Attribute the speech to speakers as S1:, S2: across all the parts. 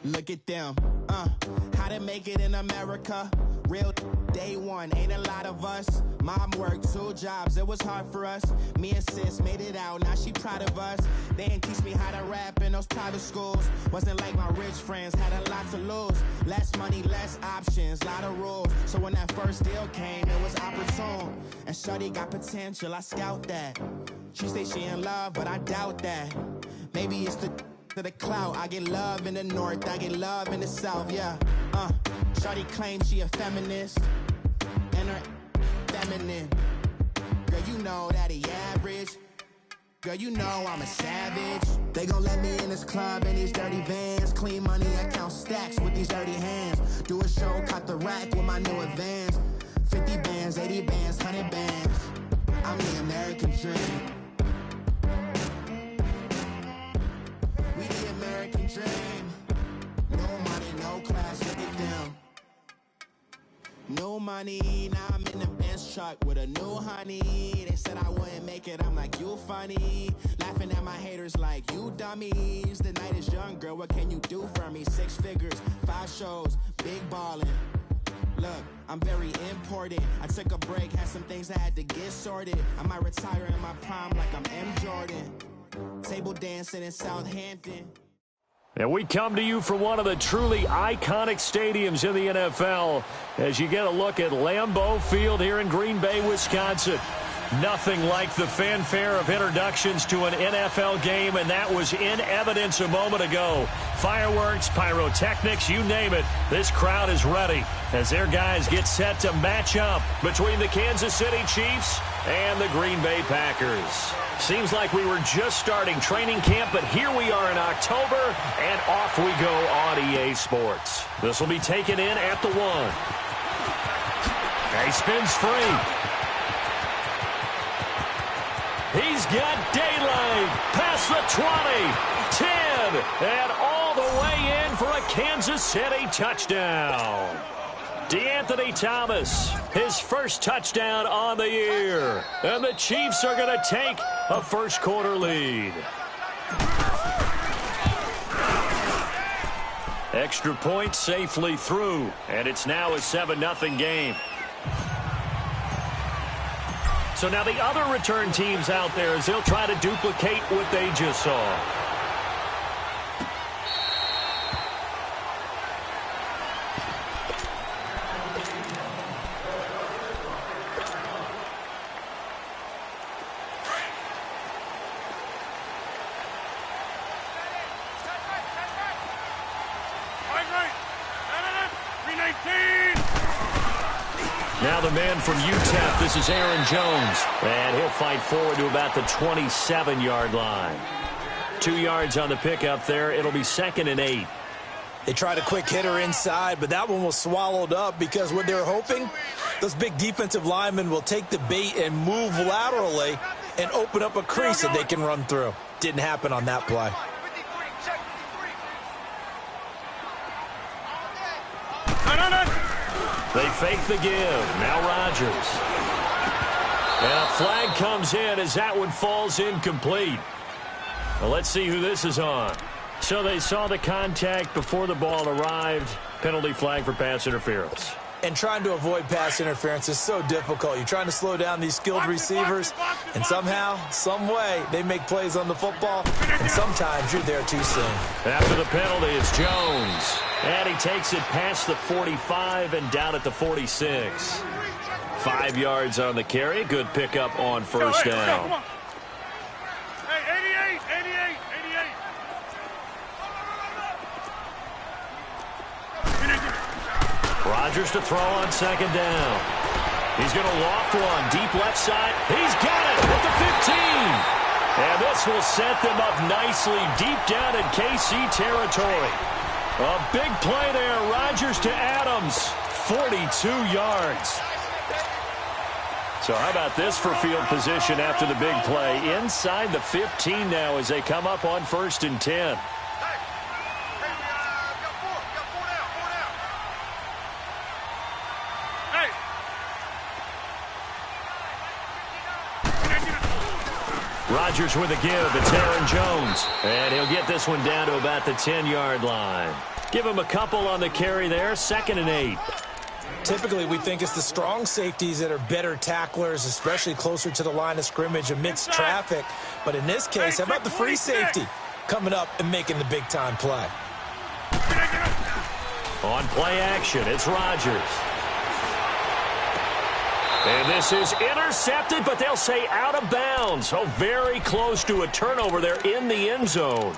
S1: Look at them, how to make it in America. Real day one, ain't a lot of us. Mom worked 2 jobs, it was hard for us. Me and sis made it out, now she proud of us. They didn't teach me how to rap in those private schools. Wasn't like my rich friends, had a lot to lose. Less money, less options, lot of rules. So when that first deal came, it was opportune. And shorty got potential, I scout that. She say she in love, but I doubt that. Maybe it's to the clout. I get love in the north, I get love in the south, yeah. Shorty claims she a feminist, and her feminine. Girl, you know that he average. Girl, you know I'm a savage. They gon' let me in this club in these dirty vans. Clean money, I count stacks with these dirty hands. Do a show, cut the rack with my new advance. 50 bands, 80 bands, 100 bands. I'm the American dream. We the American dream. No money, no class, look at them. No money, now I'm in the Benz truck with a new honey. They said I wouldn't make it, I'm like, you funny. Laughing at my haters like, you dummies. The night is young, girl, what can you do for me? 6 figures, 5 shows, big ballin'. Look, I'm very important. I took a break, had some things I had to get sorted. I might retire in my prime like I'm M. Jordan. Table dancing in Southampton.
S2: And we come to you from one of the truly iconic stadiums in the NFL as you get a look at Lambeau Field here in Green Bay, Wisconsin. Nothing like the fanfare of introductions to an NFL game, and that was in evidence a moment ago. Fireworks, pyrotechnics, you name it. This crowd is ready as their guys get set to match up between the Kansas City Chiefs and the Green Bay Packers. Seems like we were just starting training camp, but here we are in October, and off we go on EA Sports. This will be taken in at the 1. He spins free. He's got daylight, past the 20, 10, and all the way in for a Kansas City touchdown. DeAnthony Thomas, his first touchdown on the year. And the Chiefs are going to take a first-quarter lead. Extra point safely through, and it's now a 7-0 game. So now the other return teams out there as they'll try to duplicate what they just saw. Now the man from UTEP, this is Aaron Jones. And he'll fight forward to about the 27-yard line. 2 yards on the pickup there. It'll be 2nd and 8.
S3: They tried a quick hitter inside, but that one was swallowed up because what they're hoping, those big defensive linemen will take the bait and move laterally and open up a crease that they can run through. Didn't happen on that play.
S2: They fake the give. Now Rodgers. And a flag comes in as that one falls incomplete. Well, let's see who this is on. So they saw the contact before the ball arrived. Penalty flag for pass interference.
S3: And trying to avoid pass interference is so difficult. You're trying to slow down these skilled receivers, and somehow, some way, they make plays on the football, and sometimes you're there too soon.
S2: After the penalty, it's Jones. And he takes it past the 45 and down at the 46. 5 yards on the carry. Good pickup on first down.
S4: Hey, 88.
S2: Rodgers to throw on 2nd down. He's going to loft one. Deep left side. He's got it at the 15. And this will set them up nicely deep down in KC territory. A big play there. Rodgers to Adams. 42 yards. So how about this for field position after the big play? Inside the 15 now as they come up on 1st and 10. Rodgers with a give. It's Aaron Jones. And he'll get this one down to about the 10-yard line. Give him a couple on the carry there, 2nd and 8.
S3: Typically, we think it's the strong safeties that are better tacklers, especially closer to the line of scrimmage amidst traffic. But in this case, how about the free safety coming up and making the big-time play?
S2: On play action, it's Rodgers. And this is intercepted, but they'll say out of bounds. So very close to a turnover there in the end zone.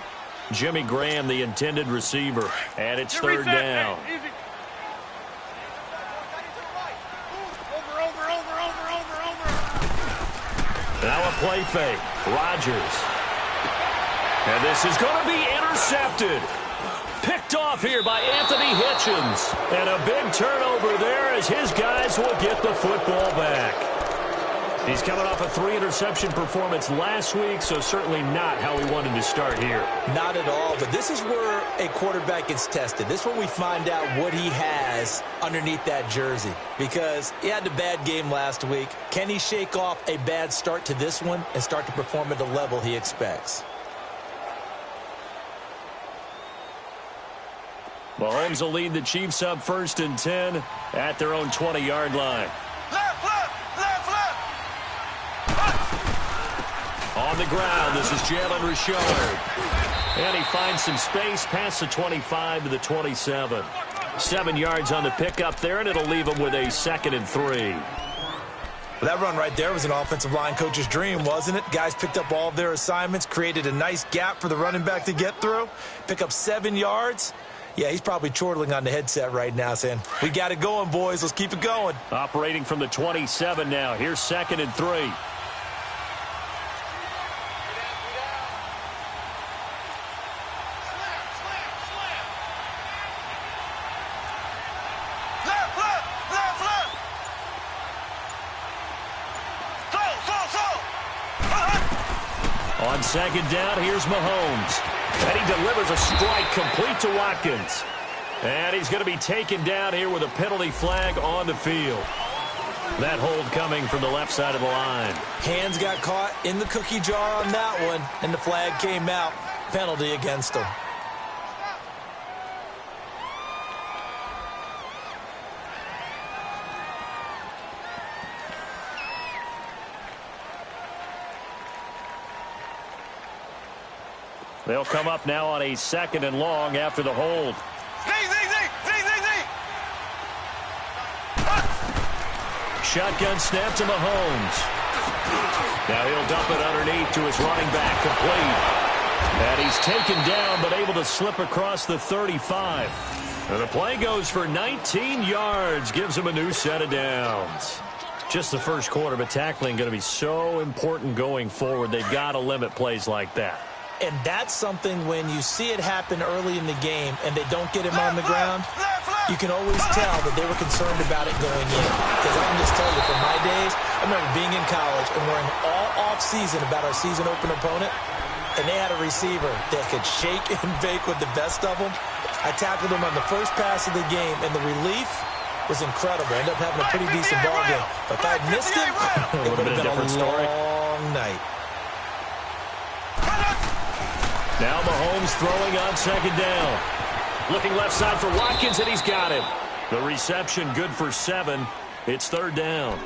S2: Jimmy Graham, the intended receiver, and it's 3rd down. Now a play fake. Rodgers. And this is going to be intercepted. Picked off here by Anthony Hitchens. And a big turnover there as his guys will get the football back. He's coming off a 3-interception performance last week, so certainly not how he wanted to start here.
S3: Not at all, but this is where a quarterback gets tested. This is where we find out what he has underneath that jersey, because he had a bad game last week. Can he shake off a bad start to this one and start to perform at the level he expects?
S2: Mahomes will lead the Chiefs up 1st and 10 at their own 20-yard line. On the ground, this is Jalen Richard. And he finds some space past the 25 to the 27. 7 yards on the pickup there, and it'll leave him with a 2nd and 3.
S3: Well, that run right there was an offensive line coach's dream, wasn't it? Guys picked up all of their assignments, created a nice gap for the running back to get through, pick up 7 yards. Yeah, he's probably chortling on the headset right now saying, we got it going, boys. Let's keep it going.
S2: Operating from the 27 now. Here's 2nd and 3. On 2nd down, here's Mahomes. And he delivers a strike complete to Watkins. And he's going to be taken down here with a penalty flag on the field. That hold coming from the left side of the line.
S3: Hands got caught in the cookie jar on that one, and the flag came out. Penalty against him.
S2: They'll come up now on a 2nd and long after the hold. Shotgun snap to Mahomes. Now he'll dump it underneath to his running back, complete. And he's taken down but able to slip across the 35. And the play goes for 19 yards, gives him a new set of downs. Just the first quarter, but tackling going to be so important going forward. They've got to limit plays like that.
S3: And that's something when you see it happen early in the game and they don't get him on the ground, you can always tell that they were concerned about it going in. Because I can just tell you, from my days, I remember being in college and worrying all off-season about our season opener opponent, and they had a receiver that could shake and bake with the best of them. I tackled him on the first pass of the game, and the relief was incredible. I ended up having a pretty decent ball game. But if I had missed him, it would have been a long night.
S2: Now Mahomes throwing on 2nd down. Looking left side for Watkins, and he's got him. The reception good for 7. It's 3rd down.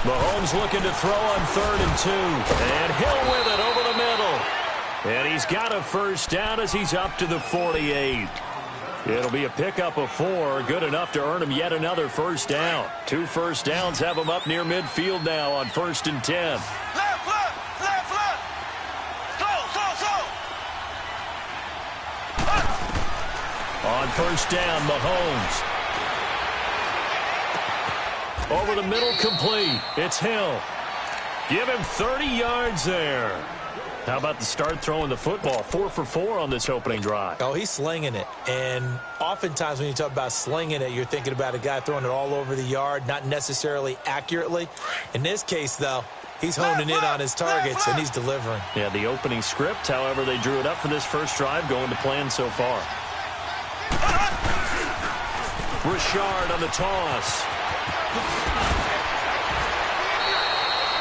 S2: Mahomes looking to throw on 3rd and 2. And Hill with it over the middle. And he's got a 1st down as he's up to the 48. It'll be a pickup of 4, good enough to earn him yet another 1st down. 2 1st downs have him up near midfield now on 1st and 10.
S4: Left.
S2: On 1st down, Mahomes. Over the middle, complete. It's Hill. Give him 30 yards there. How about the start throwing the football? 4 for 4 on this opening drive.
S3: Oh, he's slinging it. And oftentimes when you talk about slinging it, you're thinking about a guy throwing it all over the yard, not necessarily accurately. In this case, though, he's honing in on his targets, and he's delivering.
S2: Yeah, the opening script, however, they drew it up for this first drive, going to plan so far. Richard on the toss.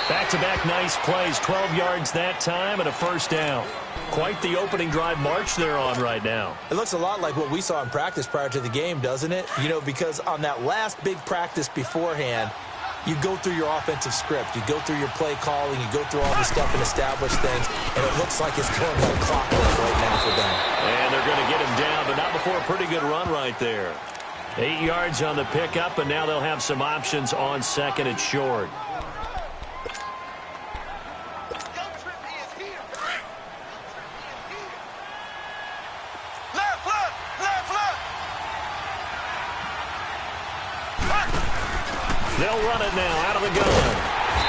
S2: Back-to-back nice plays, 12 yards that time and a first down. Quite the opening drive march they're on right now.
S3: It looks a lot like what we saw in practice prior to the game, doesn't it? You know, because on that last big practice beforehand, you go through your offensive script. You go through your play calling. You go through all the stuff and establish things. And it looks like it's going like clockwork right now for them.
S2: And they're going to get him down, but not before a pretty good run right there. 8 yards on the pickup, and now they'll have some options on second and short. They'll run it now out of the gun.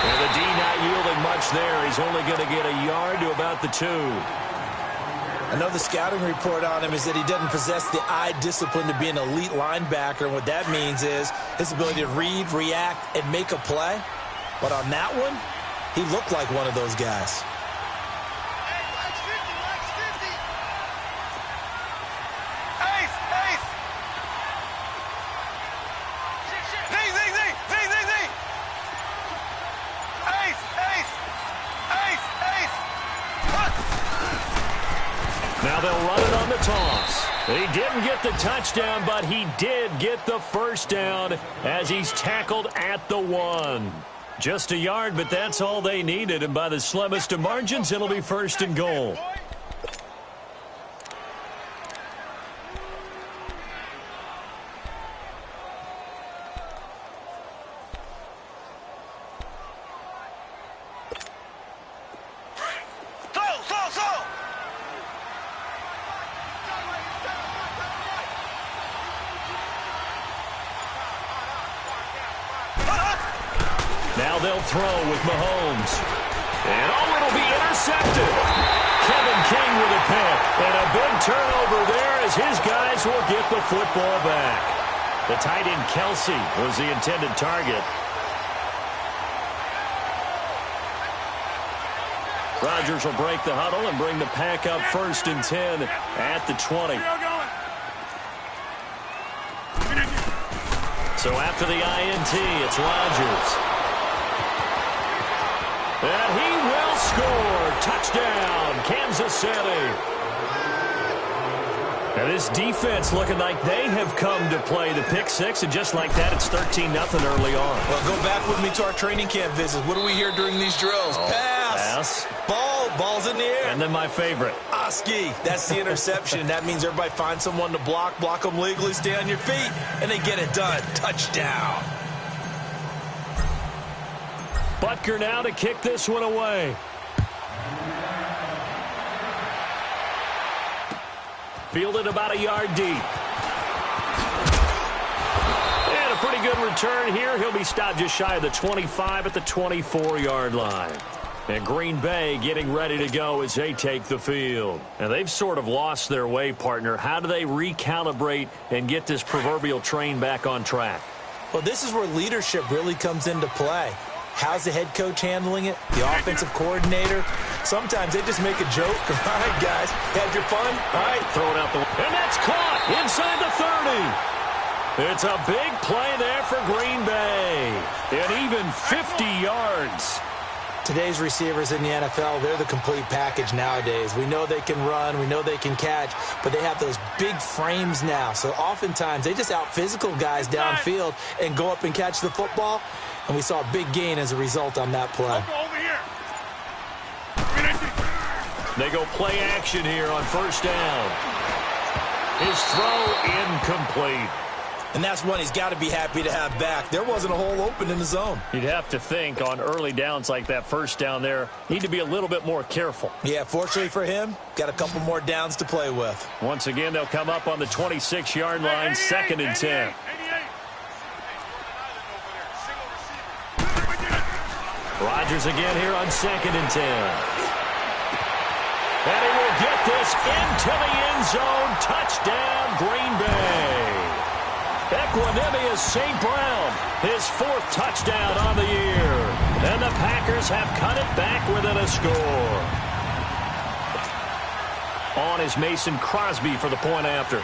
S2: And the D not yielding much there. He's only going to get a yard to about the 2.
S3: I know the scouting report on him is that he doesn't possess the eye discipline to be an elite linebacker. And what that means is his ability to read, react, and make a play. But on that one, he looked like one of those guys.
S2: Now they'll run it on the toss. He didn't get the touchdown, but he did get the first down as he's tackled at the 1. Just a yard, but that's all they needed, and by the slimmest of margins, it'll be first and goal. Now they'll throw with Mahomes. And it'll be intercepted. Kevin King with a pick. And a big turnover there as his guys will get the football back. The tight end Kelsey was the intended target. Rodgers will break the huddle and bring the pack up first and 10 at the 20. So after the INT, it's Rodgers. And he will score. Touchdown, Kansas City. And this defense looking like they have come to play the pick six, and just like that, it's 13-0 early on.
S3: Well, go back with me to our training camp visits. What do we hear during these drills? Pass. Ball's in the air.
S2: And then my favorite.
S3: Oski. That's the interception. That means everybody finds someone to block them legally, stay on your feet, and they get it done. Touchdown.
S2: Butker now to kick this one away. Fielded about a yard deep. And a pretty good return here. He'll be stopped just shy of the 25 at the 24-yard line. And Green Bay getting ready to go as they take the field. And they've sort of lost their way, partner. How do they recalibrate and get this proverbial train back on track?
S3: Well, this is where leadership really comes into play. How's the head coach handling it? The offensive coordinator? Sometimes they just make a joke. All right, guys, had your fun? All right,
S2: throw it out the way. And that's caught inside the 30. It's a big play there for Green Bay. And even 50 yards.
S3: Today's receivers in the NFL, they're the complete package nowadays. We know they can run, we know they can catch, but they have those big frames now. So oftentimes they just out-physical guys downfield and go up and catch the football. And we saw a big gain as a result on that play.
S2: They go play action here on first down. His throw incomplete.
S3: And that's one he's got to be happy to have back. There wasn't a hole open in the zone.
S2: You'd have to think on early downs like that first down there, need to be a little bit more careful.
S3: Yeah, fortunately for him, got a couple more downs to play with.
S2: Once again, they'll come up on the 26-yard line, 2nd and 10. Rodgers again here on 2nd and 10. And he will get this into the end zone. Touchdown, Green Bay. Equanimous St. Brown, his 4th touchdown on the year. And the Packers have cut it back within a score. On is Mason Crosby for the point after.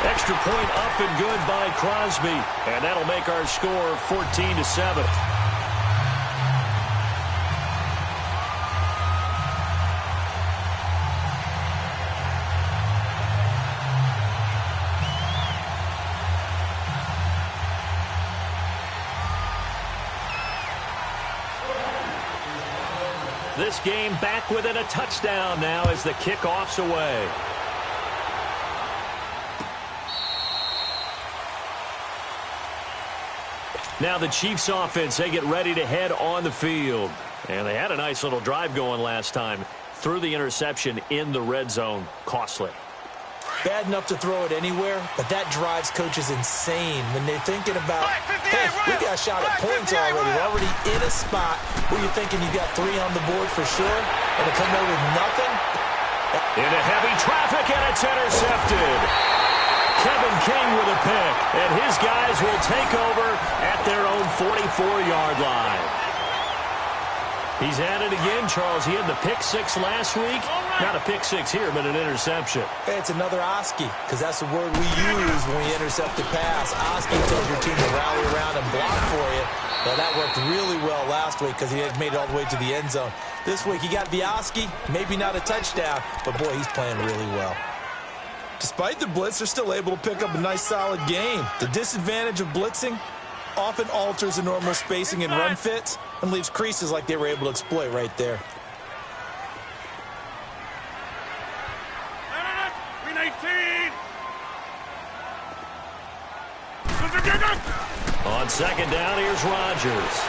S2: Extra point up and good by Crosby. And that'll make our score 14-7. This game back within a touchdown now as the kickoff's away. Now the Chiefs offense, they get ready to head on the field. And they had a nice little drive going last time. Threw the interception in the red zone. Costly.
S3: Bad enough to throw it anywhere, but that drives coaches insane when they're thinking about, hey, we got a shot at points already. We're already in a spot where you're thinking you got 3 on the board for sure, and to come away with nothing.
S2: Into heavy traffic, and it's intercepted. Kevin King with a pick, and his guys will take over at their own 44-yard line. He's at it again, Charles. He had the pick 6 last week. Not a pick 6 here, but an interception.
S3: Hey, it's another Oski, because that's the word we use when we intercept a pass. Oski tells your team to rally around and block for you. Well, that worked really well last week because he had made it all the way to the end zone. This week, he got the Oski, maybe not a touchdown, but, boy, he's playing really well. Despite the blitz, they're still able to pick up a nice, solid game. The disadvantage of blitzing often alters the normal spacing and run fits and leaves creases like they were able to exploit right there.
S2: On second down, here's Rodgers.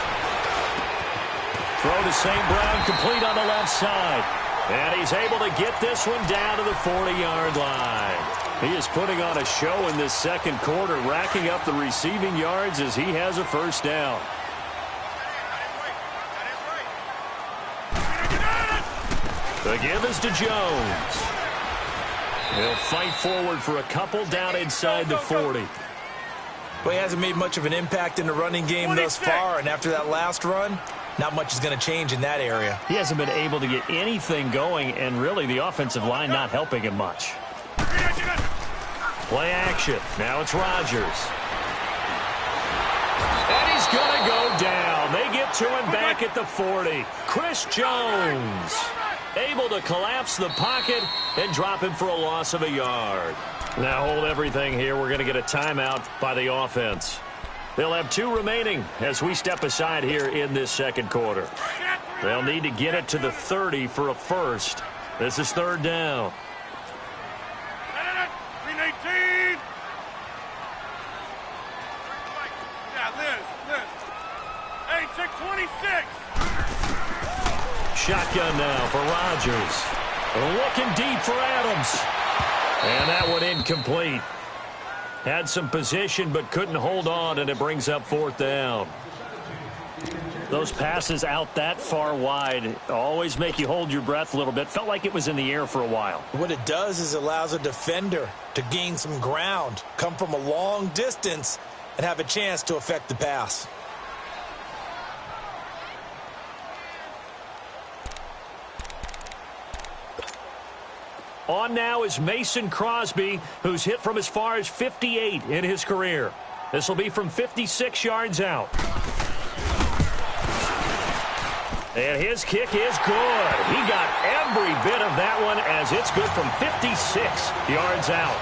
S2: Throw to St. Brown, complete on the left side. And he's able to get this one down to the 40-yard line. He is putting on a show in this second quarter, racking up the receiving yards as he has a first down. The give is to Jones. He'll fight forward for a couple down inside the 40.
S3: Well, he hasn't made much of an impact in the running game thus far, and after that last run, not much is going to change in that area.
S2: He hasn't been able to get anything going, and really the offensive line not helping him much. Play action. Now it's Rodgers. And he's going to go down. They get to him back at the 40. Chris Jones able to collapse the pocket and drop him for a loss of a yard. Now hold everything here. We're going to get a timeout by the offense. They'll have 2 remaining as we step aside here in this second quarter. They'll need to get it to the 30 for a first. This is third down.
S4: 319. Hey, check 26.
S2: Shotgun now for Rodgers. Looking deep for Adams. And that one incomplete. Had some position but couldn't hold on, and it brings up fourth down. Those passes out that far wide always make you hold your breath a little bit. Felt like it was in the air for a while.
S3: What it does is allows a defender to gain some ground, come from a long distance, and have a chance to affect the pass.
S2: On now is Mason Crosby, who's hit from as far as 58 in his career. This will be from 56 yards out. And his kick is good. He got every bit of that one as it's good from 56 yards out.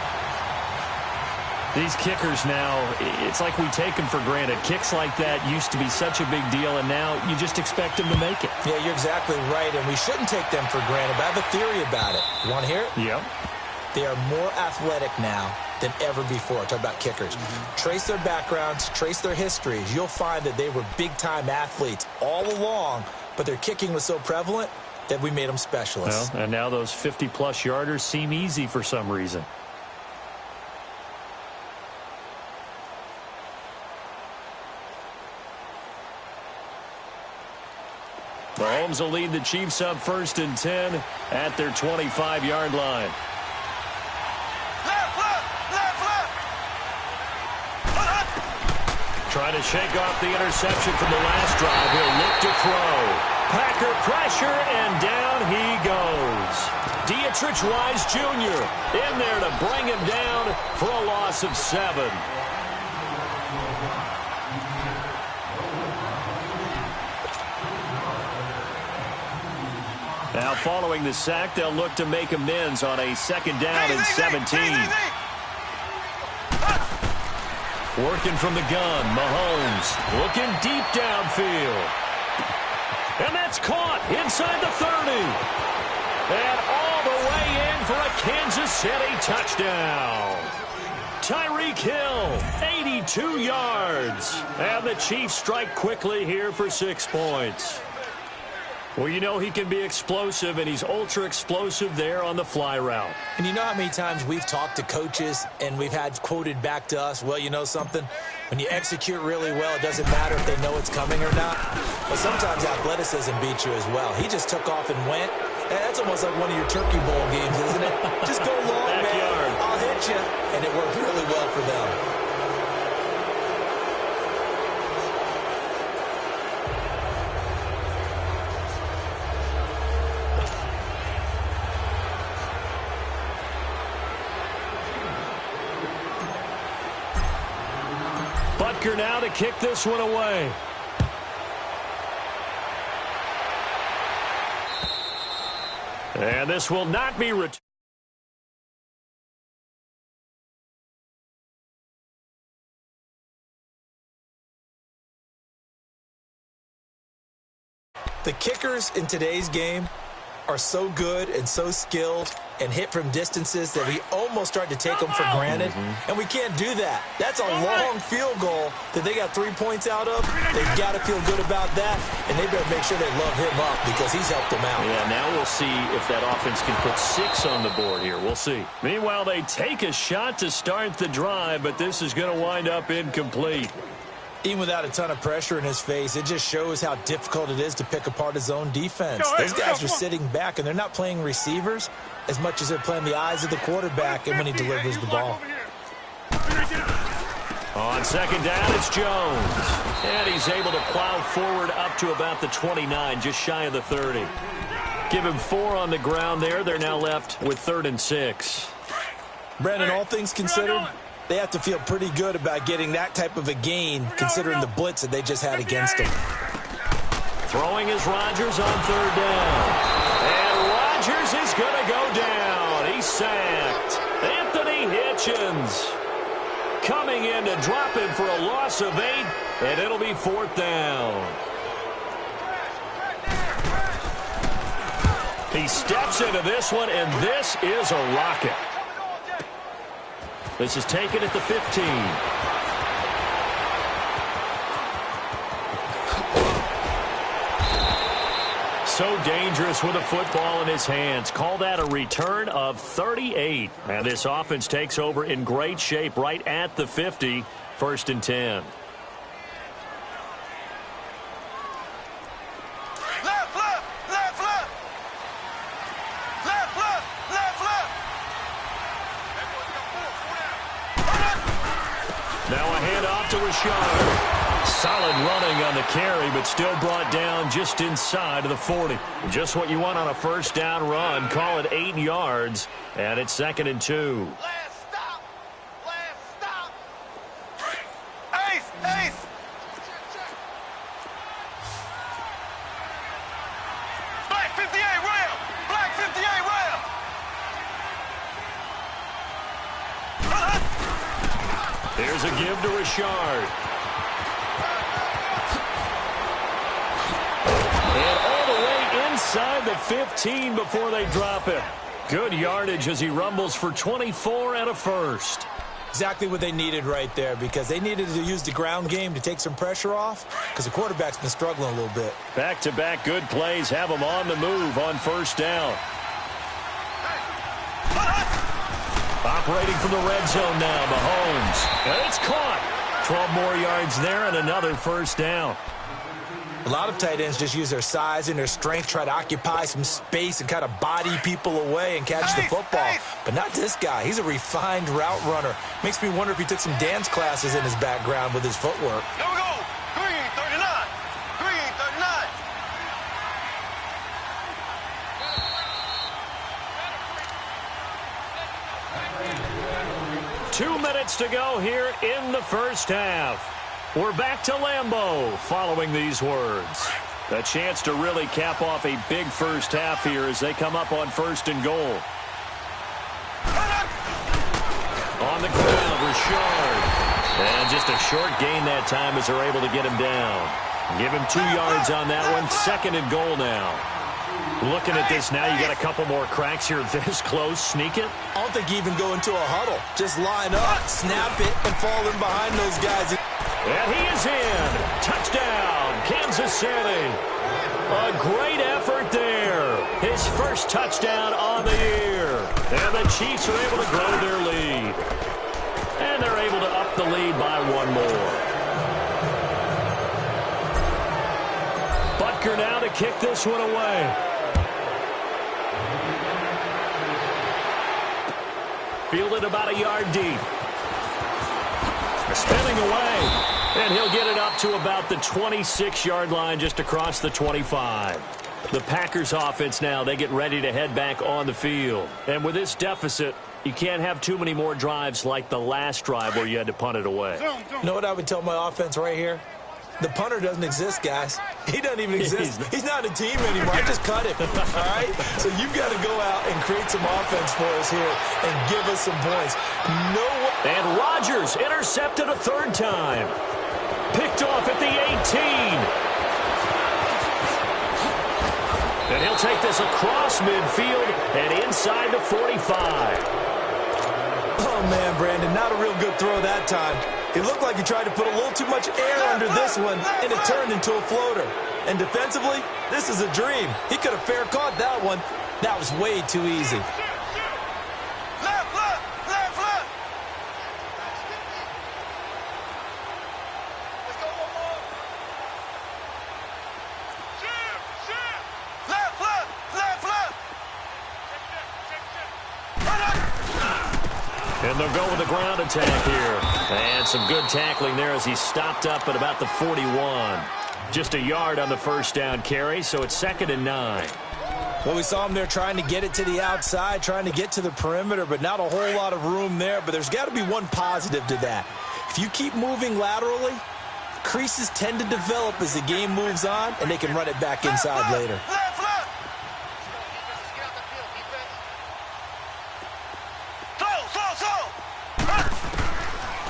S2: These kickers now, it's like we take them for granted. Kicks like that used to be such a big deal, and now you just expect them to make it.
S3: Yeah, you're exactly right, and we shouldn't take them for granted. But I have a theory about it. You want to hear it?
S2: Yep.
S3: They are more athletic now than ever before. Talk about kickers. Trace their backgrounds, trace their histories. You'll find that they were big-time athletes all along, but their kicking was so prevalent that we made them specialists.
S2: Well, and now those 50-plus yarders seem easy for some reason. Mahomes will lead the Chiefs up 1st and 10 at their 25-yard line. Trying to shake off the interception from the last drive. He'll look to throw. Packer pressure, and down he goes. Dietrich Wise Jr. in there to bring him down for a loss of 7. Now, following the sack, they'll look to make amends on a 2nd down and 17. Working from the gun, Mahomes looking deep downfield. And that's caught inside the 30. And all the way in for a Kansas City touchdown. Tyreek Hill, 82 yards. And the Chiefs strike quickly here for 6 points. Well, you know he can be explosive, and he's ultra-explosive there on the fly route.
S3: And you know how many times we've talked to coaches and we've had quoted back to us, well, you know something? When you execute really well, it doesn't matter if they know it's coming or not. But sometimes athleticism beats you as well. He just took off and went. And that's almost like one of your Turkey Bowl games, isn't it? Just go long, man. I'll hit you. And it worked really well for them.
S2: Butker now to kick this one away. And this will not be returned.
S3: The kickers in today's game are so good and so skilled and hit from distances that we almost start to take them for granted. And we can't do that. That's a long field goal that they got 3 points out of. They've got to feel good about that, and they better make sure they love him up because he's helped them out.
S2: Yeah, now we'll see if that offense can put 6 on the board here. We'll see. Meanwhile, they take a shot to start the drive, but this is going to wind up incomplete.
S3: Even without a ton of pressure in his face, it just shows how difficult it is to pick apart his own defense. Those guys are sitting back, and they're not playing receivers as much as they're playing the eyes of the quarterback and when he delivers the ball.
S2: On 2nd down, it's Jones. And he's able to plow forward up to about the 29, just shy of the 30. Give him 4 on the ground there. They're now left with 3rd and 6.
S3: Brandon, all things considered, they have to feel pretty good about getting that type of a gain considering the blitz that they just had against them.
S2: Throwing is Rodgers on 3rd down. And Rodgers is going to go down. He's sacked. Anthony Hitchens coming in to drop him for a loss of 8, and it'll be 4th down. He steps into this one, and this is a rocket. This is taken at the 15. So dangerous with a football in his hands. Call that a return of 38. And this offense takes over in great shape right at the 50. 1st and 10. Now a handoff to Rashard. Solid running on the carry, but still brought down just inside of the 40. Just what you want on a 1st down run. Call it 8 yards, and it's 2nd and 2.
S4: Last stop. Last stop. Ace. Ace. Black 58 rail. Black 58 rail.
S2: Here's a give to Rashard. And all the way inside the 15 before they drop him. Good yardage as he rumbles for 24 and a 1st.
S3: Exactly what they needed right there because they needed to use the ground game to take some pressure off because the quarterback's been struggling a little bit.
S2: Back-to-back good plays have him on the move on 1st down. Operating from the red zone now, Mahomes. And it's caught. 12 more yards there and another 1st down.
S3: A lot of tight ends just use their size and their strength, try to occupy some space and kind of body people away and catch the football. But not this guy. He's a refined route runner. Makes me wonder if he took some dance classes in his background with his footwork.
S4: Here we go. Green 39. Green 39.
S2: 2 minutes to go here in the first half. We're back to Lambeau following these words. A chance to really cap off a big first half here as they come up on 1st and goal. On the ground, Richard. And just a short gain that time as they're able to get him down. Give him 2 yards on that one. 2nd and goal now. Looking at this now, you got a couple more cracks here this close. Sneak it?
S3: I don't think you even go into a huddle. Just line up, snap it, and fall in behind those guys.
S2: And he is in. Touchdown, Kansas City. A great effort there. His first touchdown on the year. And the Chiefs are able to grow their lead. And they're able to up the lead by 1 more. Butker now to kick this one away. Fielded about a yard deep. Spinning away. And he'll get it up to about the 26-yard line just across the 25. The Packers offense now, they get ready to head back on the field. And with this deficit, you can't have too many more drives like the last drive where you had to punt it away.
S3: You know what I would tell my offense right here? The punter doesn't exist, guys. He doesn't even exist. He's not a team anymore. I just cut him, all right? So you've got to go out and create some offense for us here and give us some points.
S2: And Rodgers intercepted a 3rd time. Picked off at the 18. And he'll take this across midfield and inside the 45.
S3: Oh, man, Brandon, not a real good throw that time. It looked like he tried to put a little too much air under this one, and it turned into a floater. And defensively, this is a dream. He could have fair caught that one. That was way too easy.
S4: Left, left, left, left. Let's go one more. Left, left, left, left.
S2: And they'll go with the ground attack here. And some good tackling there as he stopped up at about the 41. Just a yard on the 1st down carry, so it's 2nd and 9.
S3: Well, we saw him there trying to get it to the outside, trying to get to the perimeter, but not a whole lot of room there. But there's got to be one positive to that. If you keep moving laterally, creases tend to develop as the game moves on, and they can run it back inside later.
S4: Left, left.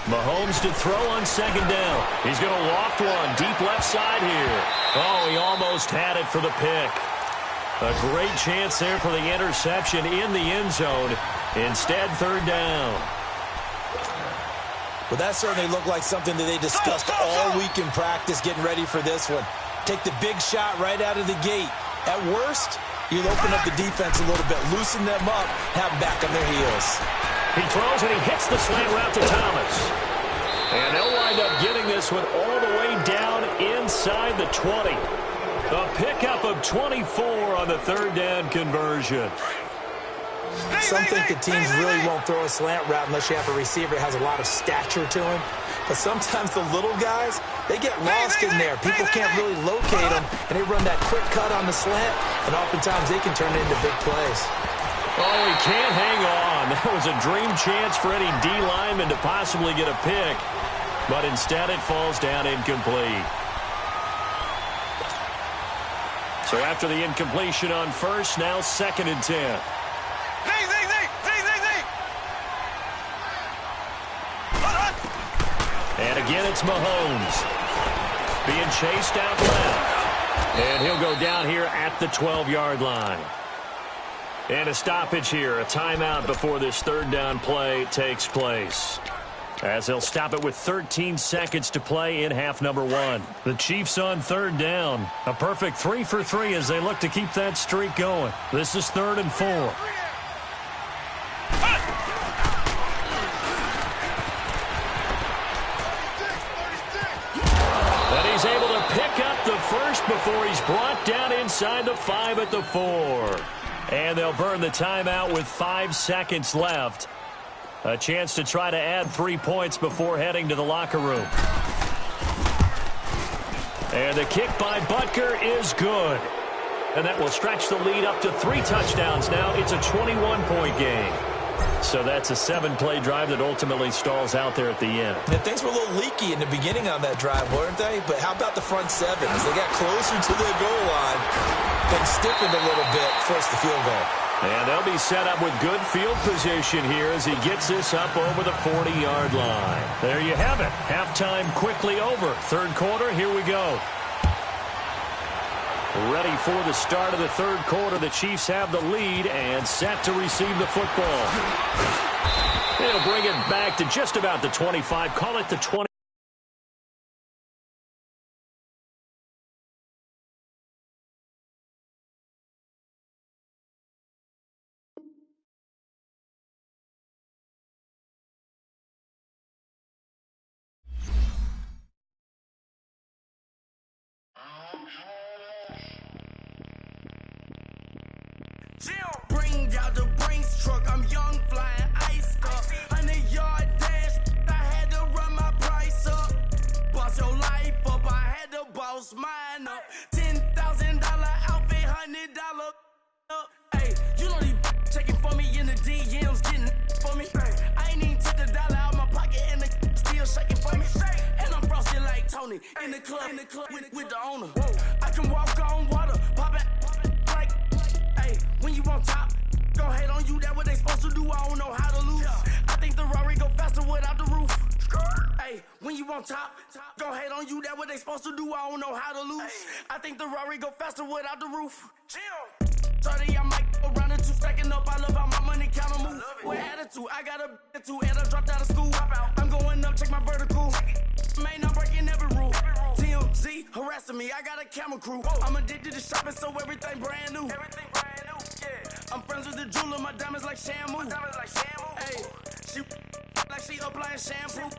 S2: Mahomes to throw on 2nd down. He's going to loft one deep left side here. Oh, he almost had it for the pick. A great chance there for the interception in the end zone. Instead, 3rd down.
S3: Well, that certainly looked like something that they discussed all week in practice getting ready for this one. Take the big shot right out of the gate. At worst, you'll open up the defense a little bit, loosen them up, have them back on their heels.
S2: He throws and he hits the slant route to Thomas. And they'll wind up getting this one all the way down inside the 20. A pickup of 24 on the 3rd down conversion.
S3: Some think the teams really won't throw a slant route unless you have a receiver that has a lot of stature to him. But sometimes the little guys, they get lost in there. People can't really locate them, and they run that quick cut on the slant, and oftentimes they can turn it into big plays.
S2: Oh, he can't hang on. That was a dream chance for any D lineman to possibly get a pick. But instead it falls down incomplete. So after the incompletion on 1st, now 2nd and 10. And again, it's Mahomes. Being chased out left. And he'll go down here at the 12-yard line. And a stoppage here, a timeout before this 3rd down play takes place. As they'll stop it with 13 seconds to play in half number 1. The Chiefs on 3rd down. A perfect 3 for 3 as they look to keep that streak going. This is 3rd and 4. And he he's able to pick up the first before he's brought down inside the 5 at the 4. And they'll burn the timeout with 5 seconds left. A chance to try to add 3 points before heading to the locker room. And the kick by Butker is good. And that will stretch the lead up to 3 touchdowns now. It's a 21-point game. So that's a 7-play drive that ultimately stalls out there at the end.
S3: And things were a little leaky in the beginning on that drive, weren't they? But how about the front 7? As they got closer to the goal line, things stiffened a little bit, forced the field goal.
S2: And they'll be set up with good field position here as he gets this up over the 40-yard line. There you have it. Halftime quickly over. Third quarter, here we go. Ready for the start of the third quarter. The Chiefs have the lead and set to receive the football. They'll bring it back to just about the 25. Call it the 20.
S5: Bring out the Brinks truck, I'm young, flying ice up. 100-yard dash, I had to run my price up. Boss your life up, I had to boss mine up. $10,000 outfit, $100 up. Hey, you know these checking for me in the DMs, getting for me. I ain't even took the dollar out my pocket and the still shaking for me. And I'm frosted like Tony in the club with the owner. I can walk on water, pop it like. When you on top, gon' hate on you, that what they supposed to do, I don't know how to lose. I think the Rari go faster without the roof. Hey, when you on top, gon' hate on you, that what they supposed to do, I don't know how to lose. I think the Rari go faster without the roof. 30, I might go around the 2 stacking up, I love how my money count move. With attitude, I got a attitude, and I dropped out of school. I'm going up, check my vertical. Man, I'm breaking every rule. TMZ harassing me, I got a camera crew. I'm addicted to shopping, so everything brand new. I'm friends with the jeweler, my diamonds like shampoo. Hey, she like she applying shampoo.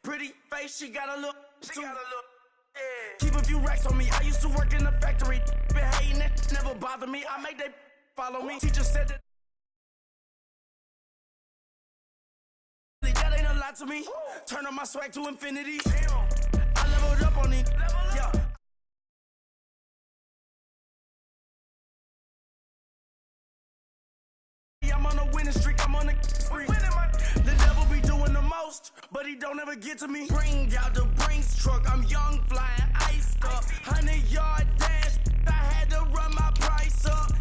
S5: Pretty face, she got a look. Keep a few racks on me. I used to work in the factory. Been hating it, never bother me. I make they follow me. Teacher said that. That ain't a lot to me. Turn on my swag to infinity. I leveled up on it. Yeah. I'm on a winning streak, I'm on a spree. The devil be doing the most, but he don't ever get to me. Bring out the Brinks truck, I'm young, flying ice up. 100-yard dash, I had to run my price up.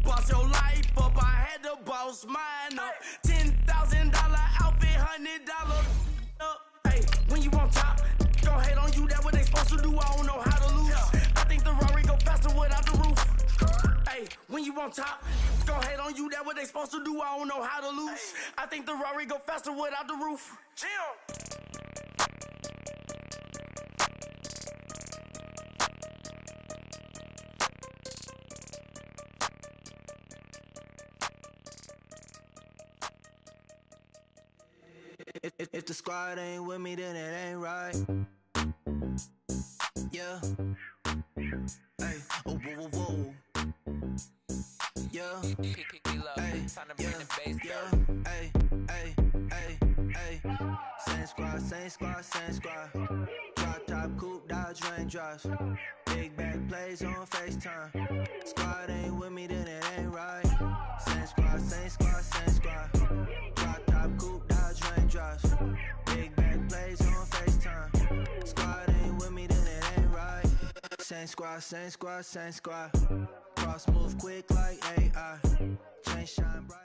S5: Boss your life up, I had to boss mine up. $10,000 outfit, $100 up. Hey, when you on top, gon' hate on you, that what they supposed to do, I don't know how to lose. I think the Rari go faster without the roof. Hey, when you on top, gon' hate on you, that what they supposed to do, I don't know how to lose. I think the Rari go faster without the roof. If the squad ain't with me, then it ain't right. Yeah. Hey, oh, whoa, whoa, whoa. Yeah. Hey, yeah. Hey, hey, hey, hey. Same squad, same squad, same squad. Drop top, coupe, Dodge, raindrops. Big back plays on FaceTime. Squad ain't with me, then it ain't right. Same squad, same squad, same squad. Drop top, coupe, Dodge, raindrops. Big back plays on FaceTime. Squad ain't with me, then it ain't right. Same squad, same squad, same squad. Cross move quick like AI. Chain shine bright.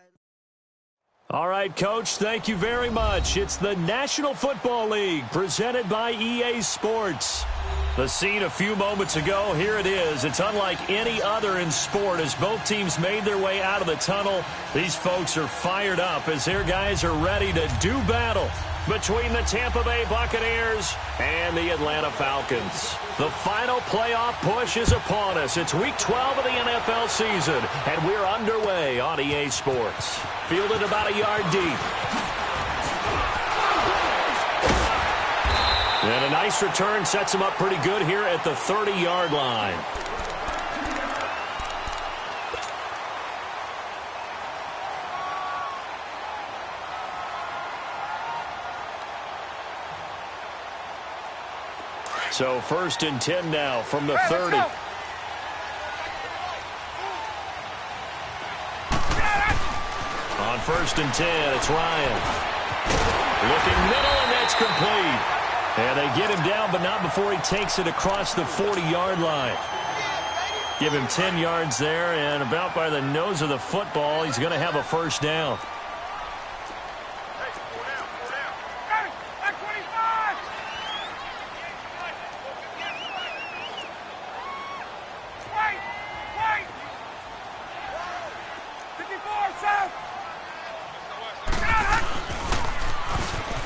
S2: All right, Coach, thank you very much. It's the National Football League presented by EA Sports. The scene a few moments ago, here it is. It's unlike any other in sport as both teams made their way out of the tunnel. These folks are fired up as their guys are ready to do battle between the Tampa Bay Buccaneers and the Atlanta Falcons. The final playoff push is upon us. It's Week 12 of the NFL season, and we're underway on EA Sports. Fielded about a yard deep. And a nice return sets him up pretty good here at the 30-yard line. So 1st and 10 now from the 30. On 1st and 10, it's Ryan. Looking middle, and that's complete. And they get him down, but not before he takes it across the 40-yard line. Give him 10 yards there, and about by the nose of the football, he's going to have a 1st down.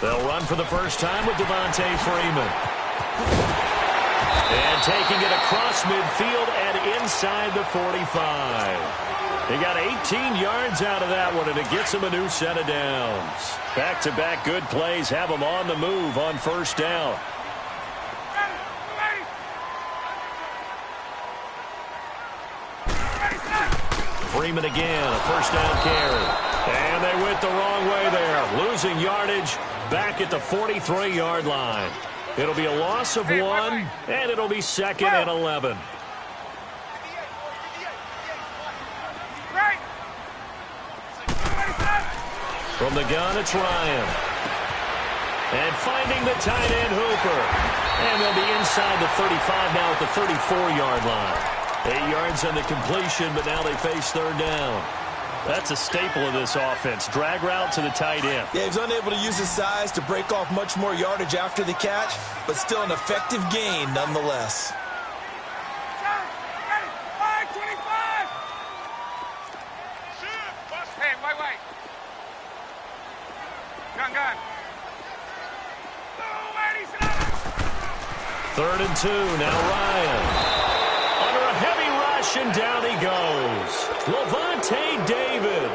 S2: They'll run for the first time with Devontae Freeman. And taking it across midfield and inside the 45. He got 18 yards out of that one, and it gets him a new set of downs. Back-to-back good plays have him on the move on 1st down. Freeman again, a 1st down carry. And they went the wrong way there, losing yardage back at the 43-yard line. It'll be a loss of 1, and it'll be 2nd and 11. From the gun, it's Ryan. And finding the tight end, Hooper. And they'll be inside the 35 now at the 34-yard line. 8 yards on the completion, but now they face 3rd down. That's a staple of this offense. Drag route to the tight end.
S3: Yeah, he's unable to use his size to break off much more yardage after the catch, but still an effective gain nonetheless.
S4: Hey, wait. Gun.
S2: 3rd and 2, now Ryan. Under a heavy rush, and down he goes. Levante David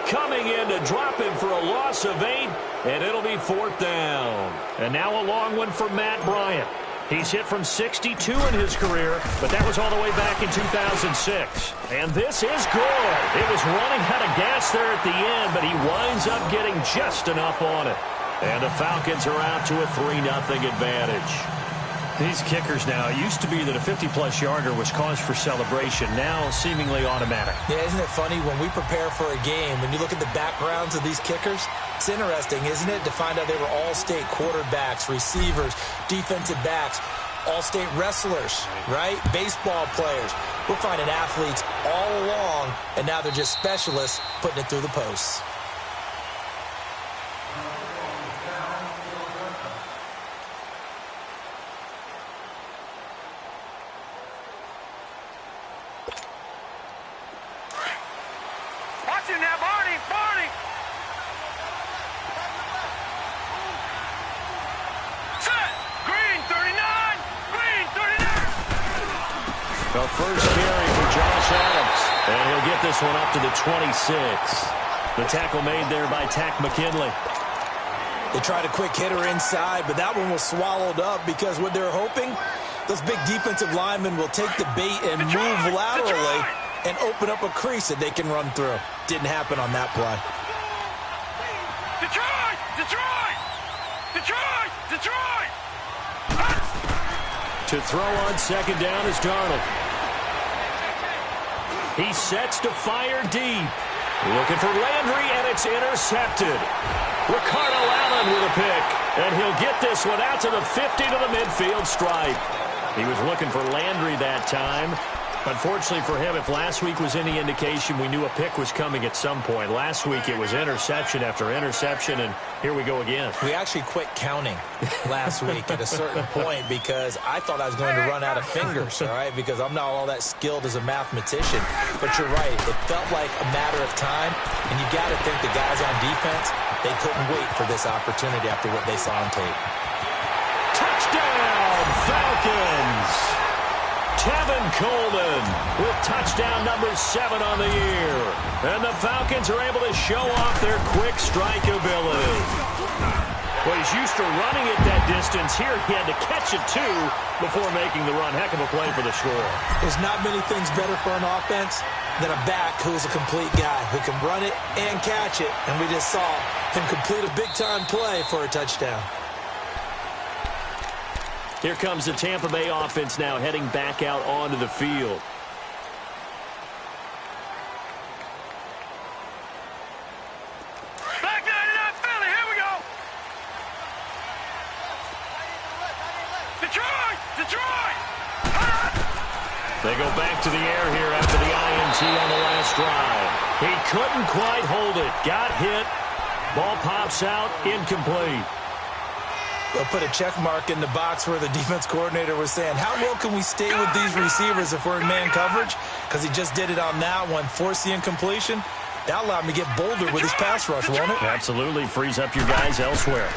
S2: coming in to drop him for a loss of 8, and it'll be 4th down. And now a long one for Matt Bryant. He's hit from 62 in his career, but that was all the way back in 2006. And this is good. It was running out of gas there at the end, but he winds up getting just enough on it. And the Falcons are out to a 3-0 advantage. These kickers now, it used to be that a 50-plus yarder was cause for celebration, now seemingly automatic.
S3: Yeah, isn't it funny when we prepare for a game, when you look at the backgrounds of these kickers, it's interesting, isn't it, to find out they were all-state quarterbacks, receivers, defensive backs, all-state wrestlers, right? Baseball players. We're finding athletes all along, and now they're just specialists putting it through the posts.
S2: The first carry for Josh Adams. And he'll get this one up to the 26. The tackle made there by Tack McKinley.
S3: They tried a quick hitter inside, but that one was swallowed up because what they're hoping, those big defensive linemen will take the bait and move laterally and open up a crease that they can run through. Didn't happen on that play.
S4: Detroit!
S2: To throw on 2nd down is Darnold. He sets to fire deep. Looking for Landry, and it's intercepted. Ricardo Allen with a pick, and he'll get this one out to the 50 to the midfield stripe. He was looking for Landry that time. Unfortunately for him, if last week was any indication, we knew a pick was coming at some point. Last week it was interception after interception, and here we go again.
S3: We actually quit counting last week at a certain point because I thought I was going to run out of fingers, all right, because I'm not all that skilled as a mathematician. But you're right. It felt like a matter of time, and you got to think the guys on defense, they couldn't wait for this opportunity after what they saw on tape.
S2: Touchdown, Falcons! Tevin Coleman with touchdown number 7 on the year. And the Falcons are able to show off their quick strike ability. Well, he's used to running it that distance. Here he had to catch it, too, before making the run. Heck of a play for the score.
S3: There's not many things better for an offense than a back who's a complete guy who can run it and catch it. And we just saw him complete a big-time play for a touchdown.
S2: Here comes the Tampa Bay offense now heading back out onto the field. They go back to the air here after the INT on the last drive. He couldn't quite hold it. Got hit. Ball pops out. Incomplete.
S3: They'll put a check mark in the box where the defense coordinator was saying, how well can we stay with these receivers if we're in man coverage? Because he just did it on that one. Force the incompletion. That allowed him to get bolder with his pass rush, won't it?
S2: Absolutely. Frees up your guys elsewhere.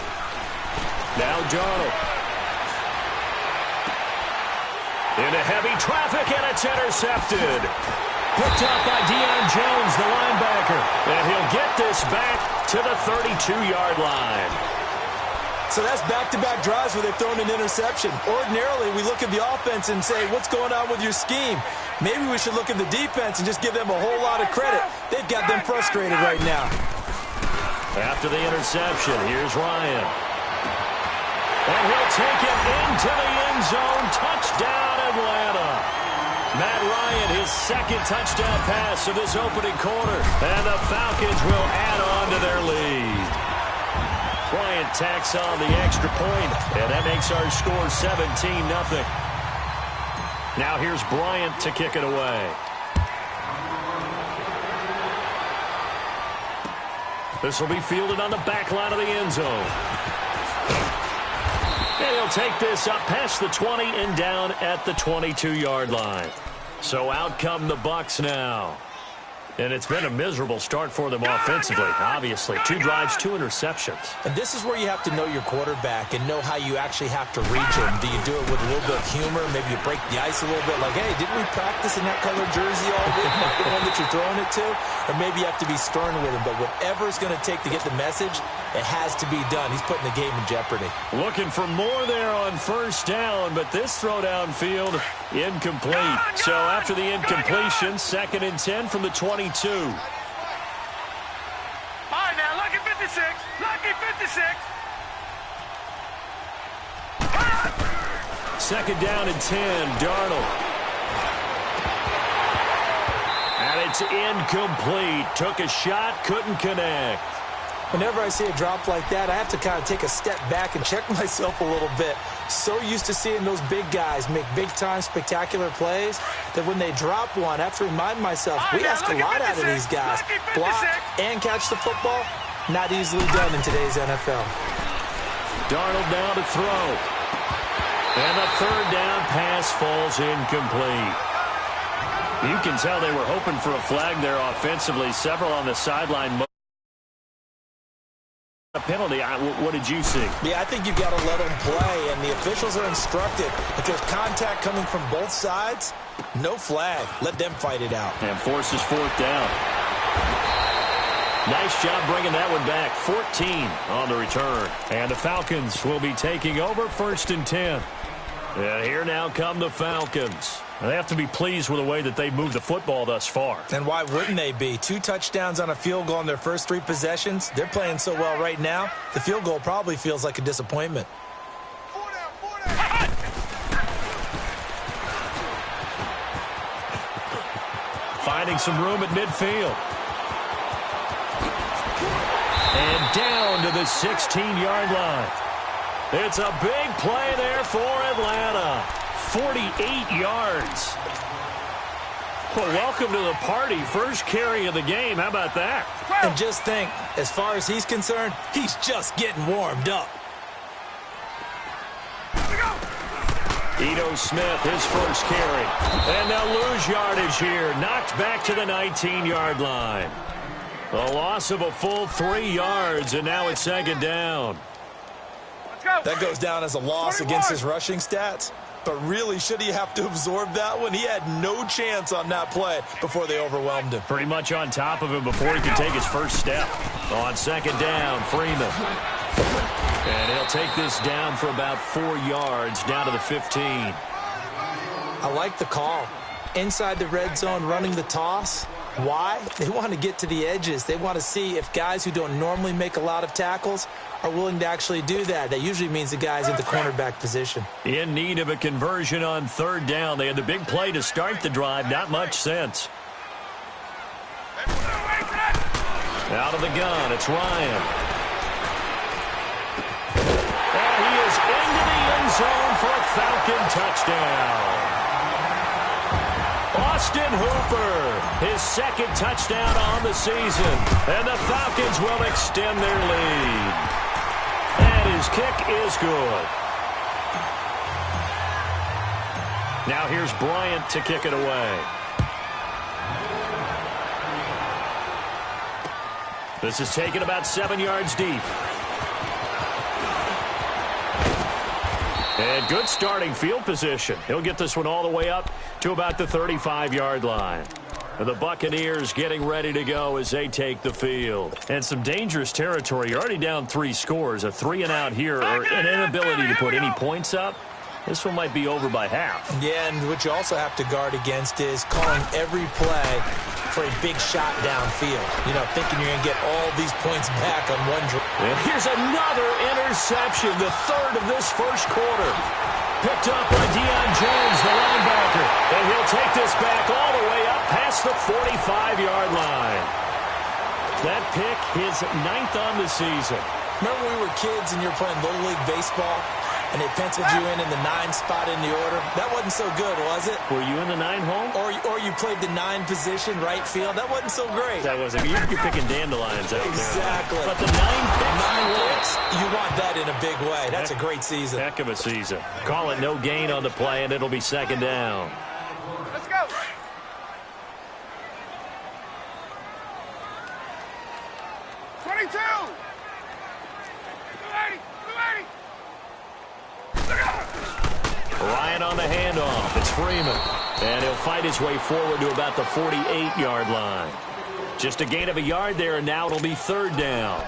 S2: Now Darnold. Into heavy traffic, and it's intercepted. Picked up by Deion Jones, the linebacker. And he'll get this back to the 32-yard line.
S3: So that's back-to-back drives where they've thrown an interception. Ordinarily, we look at the offense and say, what's going on with your scheme? Maybe we should look at the defense and just give them a whole lot of credit. They've got them frustrated right now.
S2: After the interception, here's Ryan. And he'll take it into the end zone. Touchdown, Atlanta. Matt Ryan, his second touchdown pass of this opening quarter. And the Falcons will add on to their lead. Bryant tacks on the extra point, and that makes our score 17-0. Now here's Bryant to kick it away. This will be fielded on the back line of the end zone. And he'll take this up past the 20 and down at the 22-yard line. So out come the Bucs now. And it's been a miserable start for them offensively, obviously. 2 drives, 2 interceptions.
S3: And this is where you have to know your quarterback and know how you actually have to reach him. Do you do it with a little bit of humor? Maybe you break the ice a little bit, like, hey, didn't we practice in that colored jersey all week, like the one that you're throwing it to? Or maybe you have to be stern with him. But whatever it's going to take to get the message, it has to be done. He's putting the game in jeopardy.
S2: Looking for more there on first down, but this throw downfield, incomplete. So after the incompletion, 2nd and 10 from the 22.
S4: All right, now, lucky 56. Lucky 56.
S2: 2nd down and 10, Darnold. And it's incomplete. Took a shot, couldn't connect.
S3: Whenever I see a drop like that, I have to kind of take a step back and check myself a little bit. So used to seeing those big guys make big-time, spectacular plays that when they drop one, I have to remind myself, we ask a lot out of these guys. Block and catch the football, not easily done in today's NFL.
S2: Darnold now to throw. And the 3rd down pass falls incomplete. You can tell they were hoping for a flag there offensively. Several on the sideline. A penalty. What did you see?
S3: Yeah, I think you've got to let them play, and the officials are instructed. If there's contact coming from both sides, no flag. Let them fight it out.
S2: And forces 4th down. Nice job bringing that one back. 14 on the return. And the Falcons will be taking over 1st and 10. And here now come the Falcons. They have to be pleased with the way that they've moved the football thus far.
S3: And why wouldn't they be? 2 touchdowns on a field goal in their first 3 possessions. They're playing so well right now, the field goal probably feels like a disappointment.
S2: Finding some room at midfield. And down to the 16-yard line. It's a big play there for Atlanta. 48 yards. Well, welcome to the party. First carry of the game. How about that?
S3: And just think, as far as he's concerned, he's just getting warmed up.
S2: Ito Smith, his first carry. And they'll lose yardage here. Knocked back to the 19-yard line. A loss of a full 3 yards, and now it's 2nd down.
S3: That goes down as a loss against his rushing stats. But really, should he have to absorb that one? He had no chance on that play before they overwhelmed him.
S2: Pretty much on top of him before he could take his first step. On 2nd down, Freeman. And he'll take this down for about 4 yards, down to the 15.
S3: I like the call. Inside the red zone, running the toss. Why? They want to get to the edges. They want to see if guys who don't normally make a lot of tackles are willing to actually do that. That usually means the guy's in the cornerback position.
S2: In need of a conversion on 3rd down. They had the big play to start the drive. Not much sense. Out of the gun, it's Ryan. And he is into the end zone for a Falcon touchdown. Austin Hooper, his 2nd touchdown on the season. And the Falcons will extend their lead. And his kick is good. Now here's Bryant to kick it away. This is taken about 7 yards deep. And good starting field position. He'll get this one all the way up to about the 35-yard line. And the Buccaneers getting ready to go as they take the field. And some dangerous territory. You're already down 3 scores. A 3-and-out here or an inability to put any points up. This one might be over by half.
S3: Yeah, and what you also have to guard against is calling every play for a big shot downfield. You know, thinking you're going to get all these points back on one drive.
S2: And here's another interception, the 3rd of this first quarter. Picked up by Deion Jones, the linebacker. And he'll take this back all the way up past the 45-yard line. That pick, his 9th on the season.
S3: Remember when we were kids and you were playing Little League Baseball? And they penciled you in the 9 spot in the order. That wasn't so good, was it?
S2: Were you in the 9 hole?
S3: Or you played the 9 position, right field. That wasn't so great.
S2: That wasn't. You're picking dandelions out
S3: exactly.
S2: there. But the 9 picks,
S3: you want that in a big way. That's a great season.
S2: Heck of a season. Call it no gain on the play, and it'll be 2nd down.
S4: Let's go.
S2: Ryan on the handoff. It's Freeman. And he'll fight his way forward to about the 48-yard line. Just a gain of a yard there, and now it'll be 3rd down.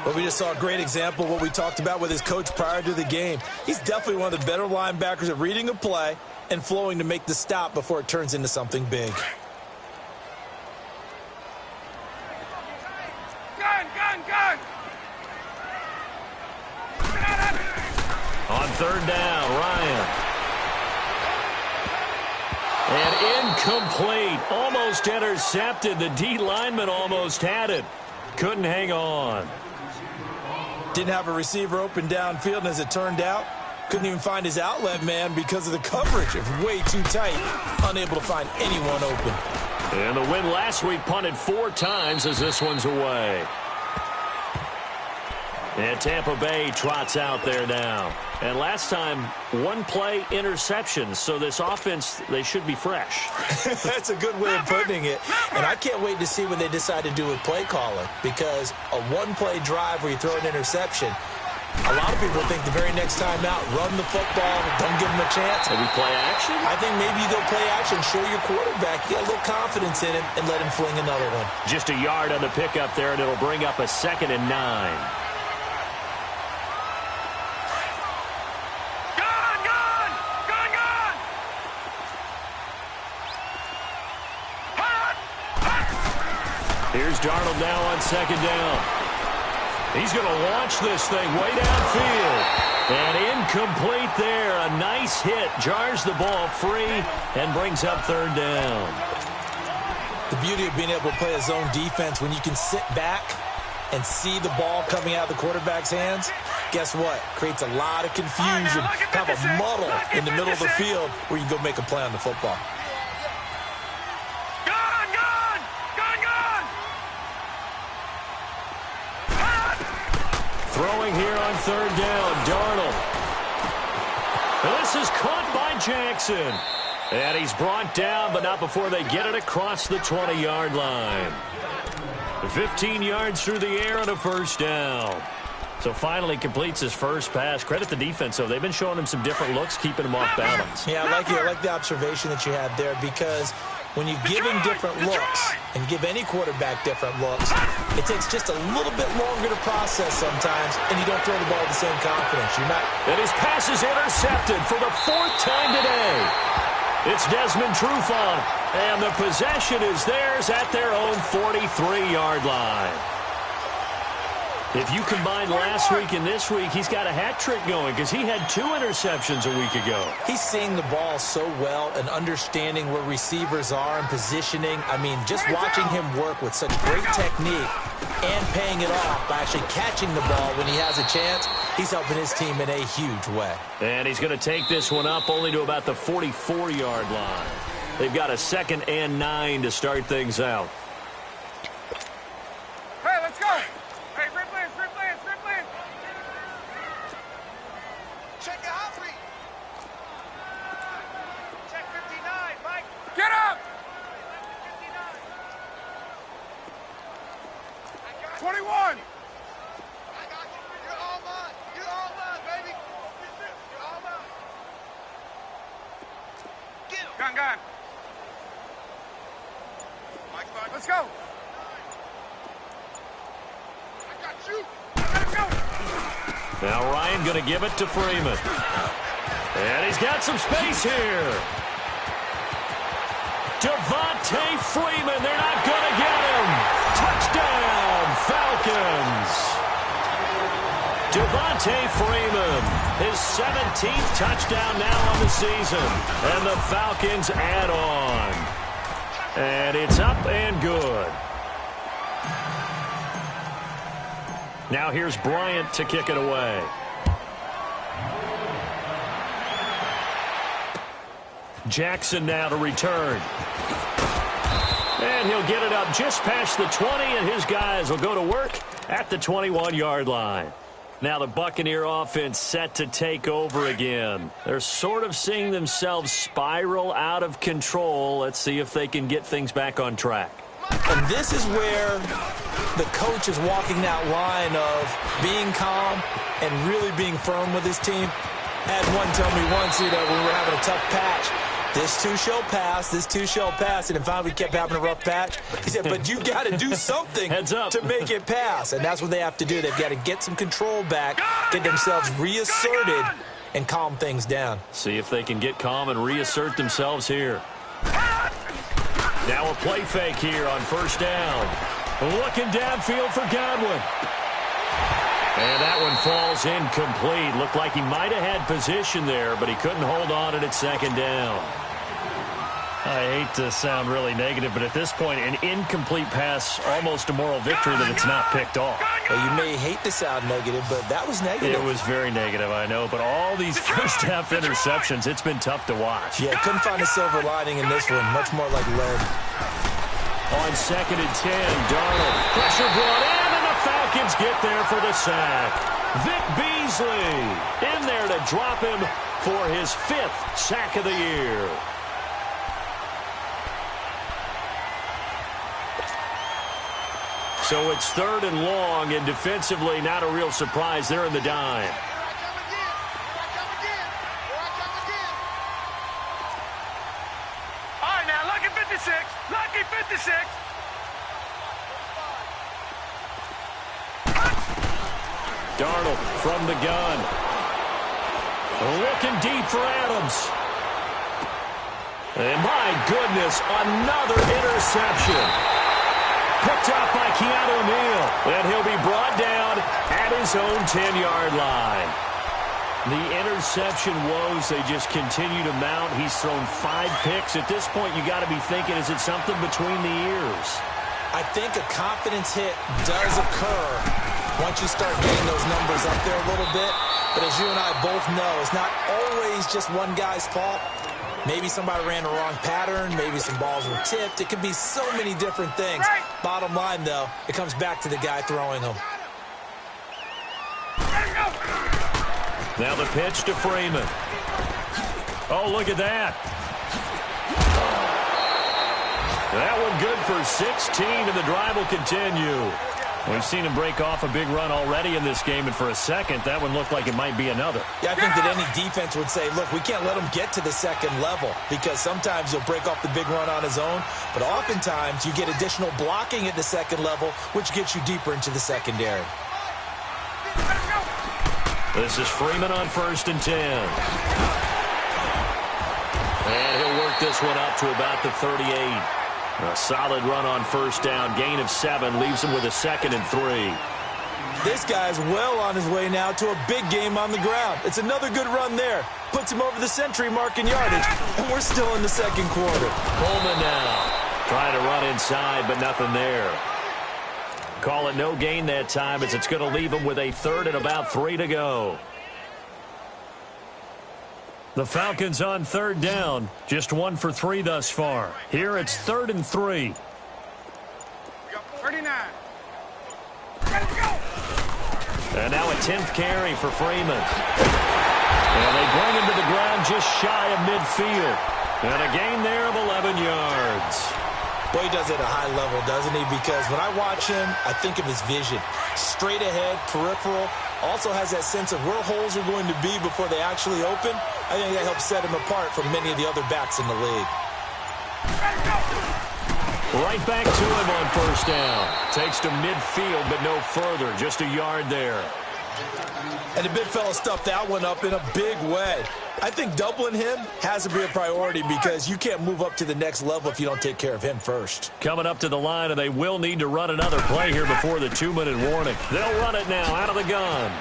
S3: Well, we just saw a great example of what we talked about with his coach prior to the game. He's definitely one of the better linebackers at reading a play and flowing to make the stop before it turns into something big.
S4: Gun!
S2: On 3rd down, Ryan. And incomplete. Almost intercepted. The D lineman almost had it. Couldn't hang on.
S3: Didn't have a receiver open downfield, and as it turned out, couldn't even find his outlet man because of the coverage. It was way too tight. Unable to find anyone open.
S2: And the win last week punted 4 times as this one's away. And Tampa Bay trots out there now. And last time, 1 play interception. So this offense, they should be fresh.
S3: That's a good way of putting it. And I can't wait to see what they decide to do with play calling. Because a 1-play drive where you throw an interception, a lot of people think the very next time out, run the football, don't give them a chance.
S2: Maybe play action?
S3: I think maybe you go play action, show your quarterback, you got a little confidence in him, and let him fling another one.
S2: Just a yard on the pickup there, and it'll bring up a 2nd and 9. Here's Darnold now on 2nd down. He's going to launch this thing way downfield. And incomplete there. A nice hit. Jars the ball free and brings up 3rd down.
S3: The beauty of being able to play a zone defense when you can sit back and see the ball coming out of the quarterback's hands, guess what? Creates a lot of confusion, kind of a muddle in the middle of the field where you can go make a play on the football.
S2: Throwing here on 3rd down, Darnold. And this is caught by Jackson. And he's brought down, but not before they get it across the 20-yard line. 15 yards through the air and a 1st down. So finally completes his first pass. Credit the defense, though. They've been showing him some different looks, keeping him off balance.
S3: Yeah, I like the observation that you had there because when you give him different looks and give any quarterback different looks, it takes just a little bit longer to process sometimes, and you don't throw the ball with the same confidence.
S2: And his pass is intercepted for the 4th time today. It's Desmond Trufant, and the possession is theirs at their own 43-yard line. If you combine last week and this week, he's got a hat trick going because he had 2 interceptions a week ago.
S3: He's seeing the ball so well and understanding where receivers are and positioning. I mean, just watching him work with such great technique and paying it off by actually catching the ball when he has a chance, he's helping his team in a huge way.
S2: And he's going to take this one up only to about the 44-yard line. They've got a 2nd and 9 to start things out.
S4: Hey, let's go. Hey, replay. Check your hot read. Check 59, Mike. Get up. 59. 21. I got you. You're all mine. You're all mine, baby. You're all mine. Get him. Gun. Mike, let's go.
S2: Now Ryan going to give it to Freeman. And he's got some space here. Devontae Freeman, they're not going to get him. Touchdown, Falcons. Devontae Freeman, his 17th touchdown now on the season. And the Falcons add on. And it's up and good. Now here's Bryant to kick it away. Jackson now to return. And he'll get it up just past the 20, and his guys will go to work at the 21-yard line. Now the Buccaneer offense set to take over again. They're sort of seeing themselves spiral out of control. Let's see if they can get things back on track.
S3: And this is where the coach is walking that line of being calm and really being firm with his team. I had one tell me once, when we were having a tough patch, this too shall pass, this too shall pass. And finally we kept having a rough patch. He said, but you got to do something to make it pass. And that's what they have to do. They've got to get some control back, get themselves reasserted, and calm things down.
S2: See if they can get calm and reassert themselves here. Now a play fake here on 1st down. Looking downfield for Godwin. And that one falls incomplete. Looked like he might have had position there, but he couldn't hold on at 2nd down. I hate to sound really negative, but at this point, an incomplete pass, almost a moral victory that it's not picked off.
S3: Well, you may hate to sound negative, but that was negative.
S2: It was very negative, I know, but all these first-half interceptions, it's been tough to watch.
S3: Yeah, couldn't find a silver lining in this one, much more like lead.
S2: On 2nd and 10, Darnold. Pressure brought in, and the Falcons get there for the sack. Vic Beasley in there to drop him for his 5th sack of the year. So it's 3rd and long, and defensively not a real surprise. They're in the dime.
S4: All right, now, lucky 56. Lucky 56.
S2: Darnold from the gun. Looking deep for Adams. And my goodness, another interception. Picked up by Keanu Neal. And he'll be brought down at his own 10-yard line. The interception woes, they just continue to mount. He's thrown 5 picks. At this point, you got to be thinking, is it something between the ears?
S3: I think a confidence hit does occur once you start getting those numbers up there a little bit. But as you and I both know, it's not always just one guy's fault. Maybe somebody ran the wrong pattern. Maybe some balls were tipped. It could be so many different things. Bottom line, though, it comes back to the guy throwing them.
S2: Now the pitch to Freeman. Oh, look at that. That one good for 16, and the drive will continue. We've seen him break off a big run already in this game, and for a second, that one looked like it might be another.
S3: Yeah, I think that any defense would say, look, we can't let him get to the second level because sometimes he'll break off the big run on his own, but oftentimes you get additional blocking at the second level, which gets you deeper into the secondary.
S2: This is Freeman on 1st and 10. And he'll work this one up to about the 38. A solid run on 1st down. Gain of 7 leaves him with a 2nd and 3.
S3: This guy's well on his way now to a big game on the ground. It's another good run there. Puts him over the century mark in yardage, and we're still in the second quarter.
S2: Coleman now trying to run inside, but nothing there. Call it no gain that time as it's going to leave him with a 3rd and about 3 to go. The Falcons on 3rd down. Just 1 for 3 thus far. Here it's 3rd and 3.
S4: 39.
S2: And now a 10th carry for Freeman. And they bring him to the ground just shy of midfield. And a gain there of 11 yards.
S3: Boy, he does it at a high level, doesn't he? Because when I watch him, I think of his vision. Straight ahead, peripheral. Also has that sense of where holes are going to be before they actually open. I think that helps set him apart from many of the other backs in the league.
S2: Right back to him on 1st down. Takes to midfield, but no further. Just a yard there.
S3: And the big fella stuffed that one up in a big way. I think doubling him has to be a priority because you can't move up to the next level if you don't take care of him first.
S2: Coming up to the line, and they will need to run another play here before the 2-minute warning. They'll run it now out of the gun.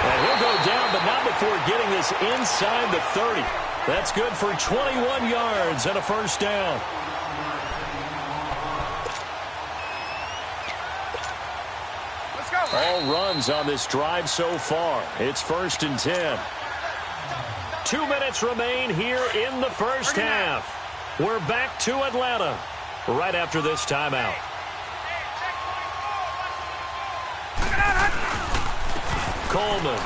S2: And he'll go down, but not before getting this inside the 30. That's good for 21 yards and a 1st down. All runs on this drive so far. It's 1st and 10. 2 minutes remain here in the first half. We're back to Atlanta right after this timeout. Coleman.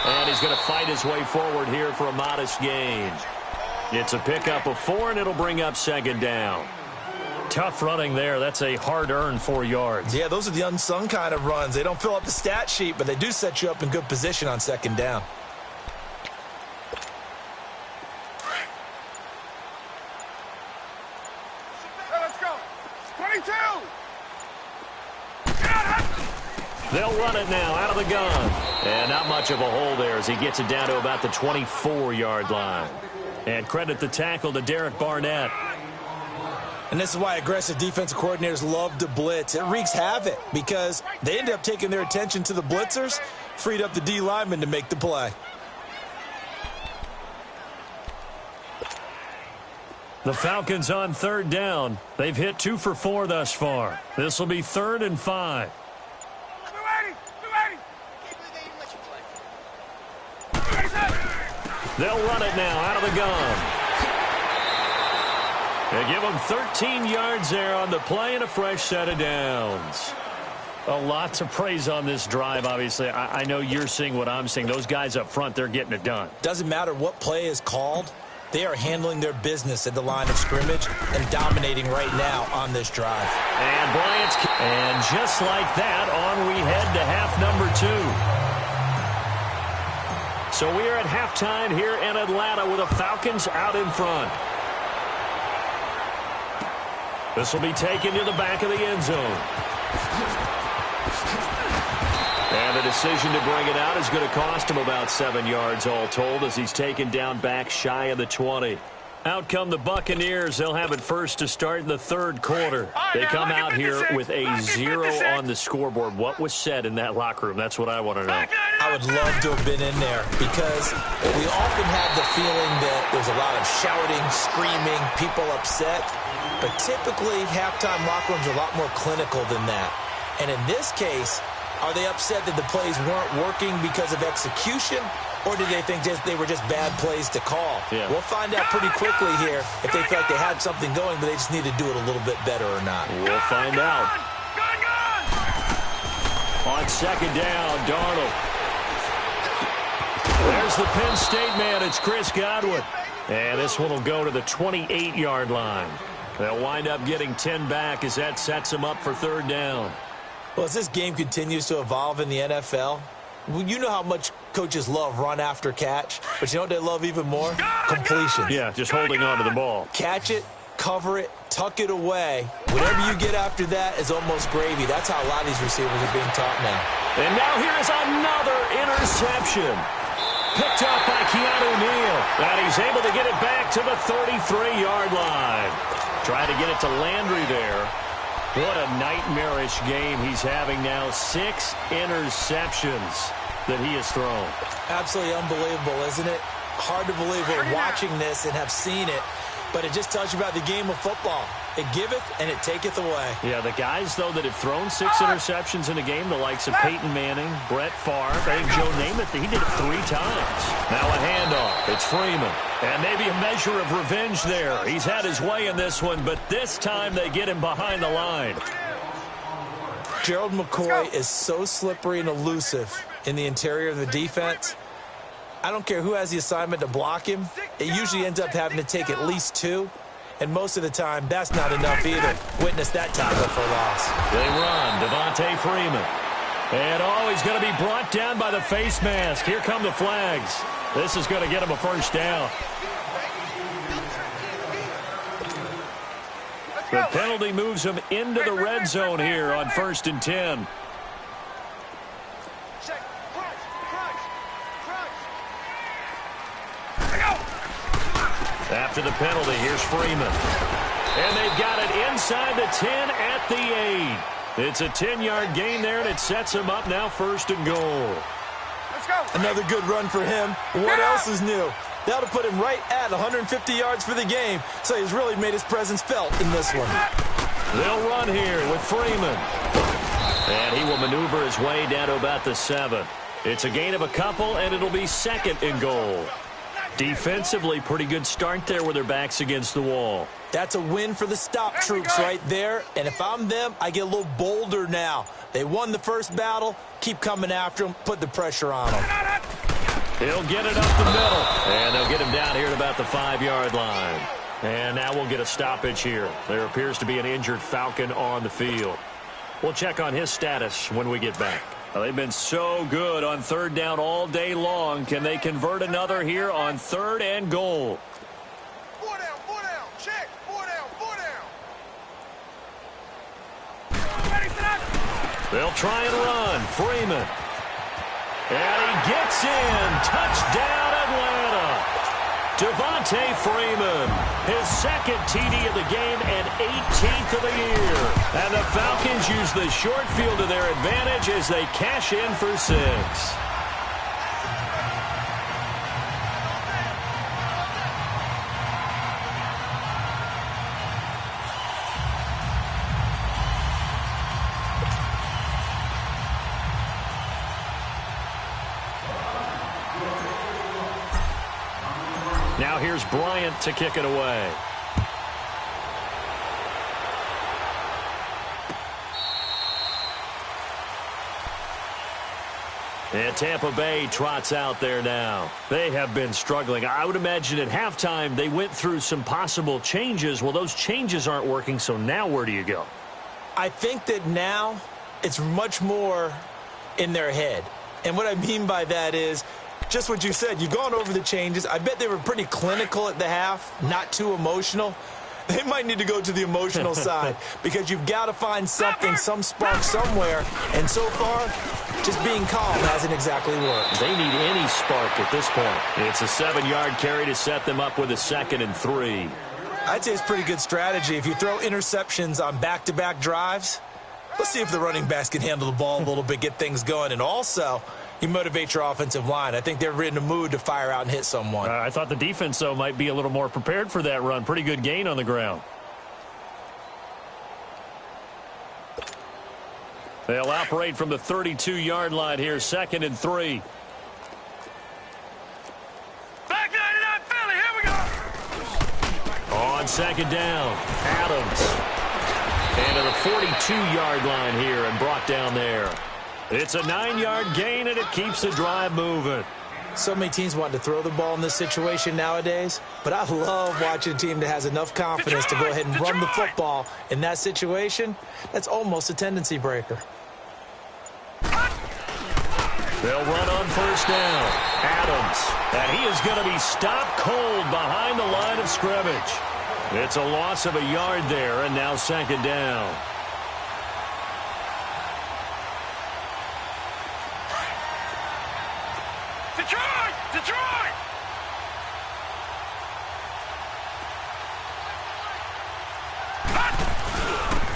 S2: And he's going to fight his way forward here for a modest gain. It's a pickup of 4, and it'll bring up 2nd down. Tough running there. That's a hard-earned 4 yards.
S3: Yeah, those are the unsung kind of runs. They don't fill up the stat sheet, but they do set you up in good position on 2nd down.
S4: Let's go. 22.
S2: They'll run it now out of the gun. And not much of a hole there as he gets it down to about the 24-yard line. And credit the tackle to Derek Barnett.
S3: And this is why aggressive defensive coordinators love to blitz. It wreaks havoc because they end up taking their attention to the blitzers, freed up the D lineman to make the play.
S2: The Falcons on 3rd down. They've hit 2 for 4 thus far. This will be 3rd and 5. They'll run it now out of the gun. They give them 13 yards there on the play and a fresh set of downs. A lot to praise on this drive, obviously. I know you're seeing what I'm seeing. Those guys up front, they're getting it done.
S3: Doesn't matter what play is called. They are handling their business at the line of scrimmage and dominating right now on this drive.
S2: And Bryant's... And just like that, on we head to half number 2. So we are at halftime here in Atlanta with the Falcons out in front. This will be taken to the back of the end zone. And the decision to bring it out is going to cost him about 7 yards all told as he's taken down back shy of the 20. Out come the Buccaneers. They'll have it first to start in the 3rd quarter. They come out here with a 0 on the scoreboard. What was said in that locker room? That's what I want to know.
S3: I would love to have been in there because we often have the feeling that there's a lot of shouting, screaming, people upset. But typically, halftime locker rooms are a lot more clinical than that. And in this case, are they upset that the plays weren't working because of execution? Or do they think they were just bad plays to call?
S2: Yeah.
S3: We'll find out pretty quickly here if they feel like they had something going, but they just need to do it a little bit better or not.
S2: We'll find out. On 2nd down, Darnold. There's the Penn State man. It's Chris Godwin. And this one will go to the 28-yard line. They'll wind up getting 10 back as that sets them up for third down.
S3: Well, as this game continues to evolve in the NFL, you know how much coaches love run after catch, but you know what they love even more? Completions.
S2: Yeah, just holding on to the ball.
S3: Catch it, cover it, tuck it away. Whatever you get after that is almost gravy. That's how a lot of these receivers are being taught now.
S2: And now here's another interception. Picked up by Keanu Neal. And he's able to get it back to the 33-yard line. Trying to get it to Landry there. What a nightmarish game he's having now. 6 interceptions that he has thrown.
S3: Absolutely unbelievable, isn't it? Hard to believe we're watching this and have seen it, but it just tells you about the game of football. It giveth and it taketh away.
S2: Yeah, the guys, though, that have thrown 6 interceptions in a game, the likes of Peyton Manning, Brett Favre, I think Joe Namath, he did it 3 times. Now a handoff. It's Freeman. And maybe a measure of revenge there. He's had his way in this one, but this time they get him behind the line.
S3: Gerald McCoy is so slippery and elusive in the interior of the defense. I don't care who has the assignment to block him. It usually ends up having to take at least 2. And most of the time, that's not enough either. Witness that tackle for loss.
S2: They run. Devontae Freeman. And he's going to be brought down by the face mask. Here come the flags. This is going to get him a first down. The penalty moves him into the red zone here on 1st and 10. After the penalty, here's Freeman. And they've got it inside the 10 at the 8. It's a 10-yard gain there, and it sets him up now 1st and goal.
S4: Let's go.
S3: Another good run for him. What else is new? That'll put him right at 150 yards for the game, so he's really made his presence felt in this one.
S2: They'll run here with Freeman. And he will maneuver his way down to about the 7. It's a gain of a couple, and it'll be 2nd and goal. Defensively, pretty good start there with their backs against the wall.
S3: That's a win for the stop troops right there. And if I'm them, I get a little bolder now. They won the first battle. Keep coming after them. Put the pressure on them.
S2: He'll get it up the middle. And they'll get him down here at about the 5-yard line. And now we'll get a stoppage here. There appears to be an injured Falcon on the field. We'll check on his status when we get back. Well, they've been so good on 3rd down all day long. Can they convert another here on 3rd and goal?
S4: 4 down, check, 4 down.
S2: They'll try and run. Freeman. And he gets in. Touchdown, Atlanta. Devontae Freeman, his 2nd TD of the game and 18th of the year. And the Falcons use the short field to their advantage as they cash in for 6. Now here's Bryant to kick it away. And Tampa Bay trots out there now. They have been struggling. I would imagine at halftime they went through some possible changes. Well, those changes aren't working, so now where do you go?
S3: I think that now it's much more in their head. And what I mean by that is just what you said. You've gone over the changes. I bet they were pretty clinical at the half, not too emotional. They might need to go to the emotional side because you've got to find something, some spark somewhere. And so far, just being calm hasn't exactly worked.
S2: They need any spark at this point. It's a 7-yard carry to set them up with a 2nd and 3.
S3: I'd say it's pretty good strategy. If you throw interceptions on back-to-back drives, let's see if the running backs can handle the ball a little bit, get things going. And also, you motivate your offensive line. I think they're in a mood to fire out and hit someone.
S2: I thought the defense, though, might be a little more prepared for that run. Pretty good gain on the ground. They'll operate from the 32-yard line here, 2nd and 3.
S4: Back 99 Philly, here we go.
S2: On 2nd down, Adams. And to the 42-yard line here and brought down there. It's a 9-yard gain, and it keeps the drive moving.
S3: So many teams want to throw the ball in this situation nowadays, but I love watching a team that has enough confidence to go ahead and run the football. In that situation, that's almost a tendency breaker.
S2: They'll run on first down. Adams. And he is going to be stopped cold behind the line of scrimmage. It's a loss of a yard there, and now second down.
S4: Detroit! Detroit!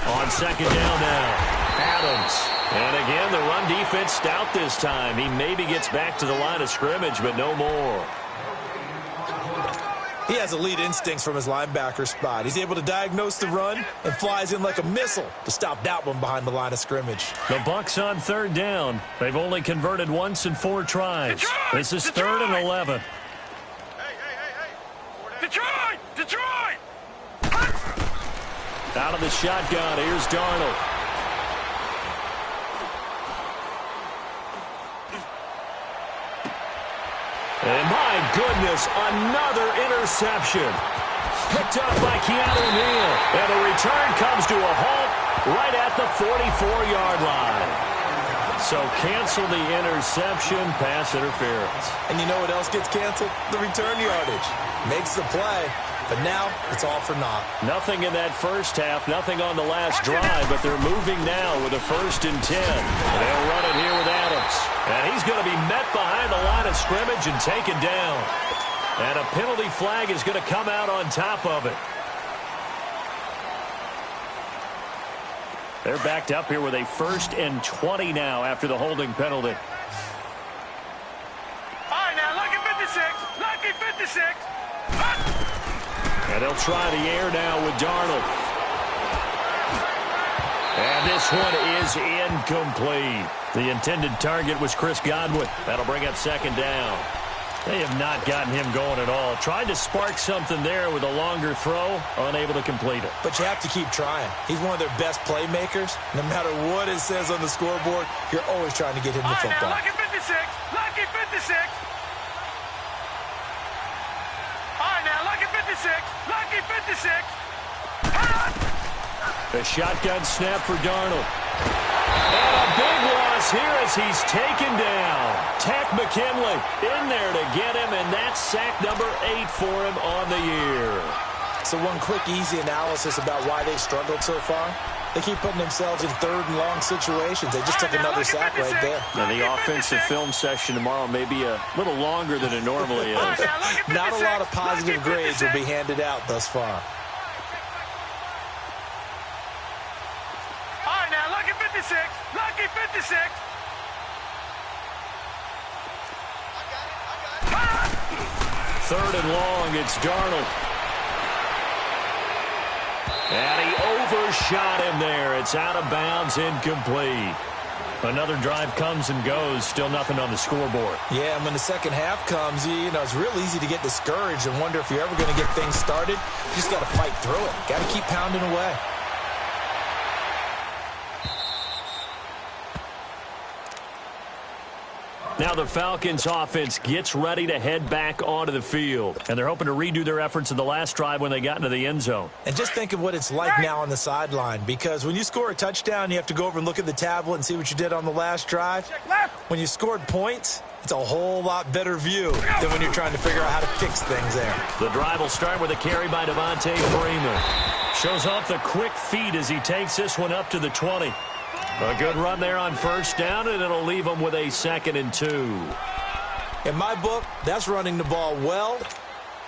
S2: On second down now, Adams. And again, the run defense stout this time. He maybe gets back to the line of scrimmage, but no more.
S3: He has elite instincts from his linebacker spot. He's able to diagnose the run and flies in like a missile to stop that one behind the line of scrimmage.
S2: The Bucs on third down. They've only converted once in 4 tries.
S4: Detroit!
S2: This is
S4: Detroit!
S2: 3rd and 11.
S4: Hey! Detroit! Detroit!
S2: Out of the shotgun, here's Darnold. And my goodness, another interception. Picked up by Keanu Neal. And the return comes to a halt right at the 44-yard line. So cancel the interception, pass interference.
S3: And you know what else gets canceled? The return yardage. Makes the play, but now it's all for naught.
S2: Nothing in that first half, nothing on the last drive, but they're moving now with a 1st and 10. They'll run it here with Adams. And he's going to be met behind the line of scrimmage and taken down. And a penalty flag is going to come out on top of it. They're backed up here with a 1st and 20 now after the holding penalty.
S4: All right, now, lucky 56. Lucky 56.
S2: And they'll try the air now with Darnold. And this one is incomplete. The intended target was Chris Godwin. That'll bring up second down. They have not gotten him going at all. Tried to spark something there with a longer throw, unable to complete it.
S3: But you have to keep trying. He's one of their best playmakers. No matter what it says on the scoreboard, you're always trying to get him the football.
S4: Now, lucky 56. Lucky 56. All right, now, lucky 56. Lucky 56.
S2: A shotgun snap for Darnold. And a big loss here as he's taken down. Tack McKinley in there to get him, and that's sack number 8 for him on the year.
S3: So one quick, easy analysis about why they've struggled so far. They keep putting themselves in 3rd and long situations. They just took another sack right there.
S2: And the offensive film session tomorrow may be a little longer than it normally is.
S3: Not a lot of positive grades will be handed out thus far.
S4: All right, now, lucky 56. Lucky 56.
S2: Third and long, it's Darnold. And he overshot him there. It's out of bounds, incomplete. Another drive comes and goes, still nothing on the scoreboard.
S3: Yeah, and when the second half comes, you know, it's real easy to get discouraged and wonder if you're ever going to get things started. You just got to fight through it. Got to keep pounding away.
S2: Now the Falcons offense gets ready to head back onto the field. And they're hoping to redo their efforts in the last drive when they got into the end zone.
S3: And just think of what it's like now on the sideline, because when you score a touchdown, you have to go over and look at the tablet and see what you did on the last drive. When you scored points, it's a whole lot better view than when you're trying to figure out how to fix things there.
S2: The drive will start with a carry by Devontae Freeman. Shows off the quick feet as he takes this one up to the 20. A good run there on first down, and it'll leave them with a 2nd and 2.
S3: In my book, that's running the ball well,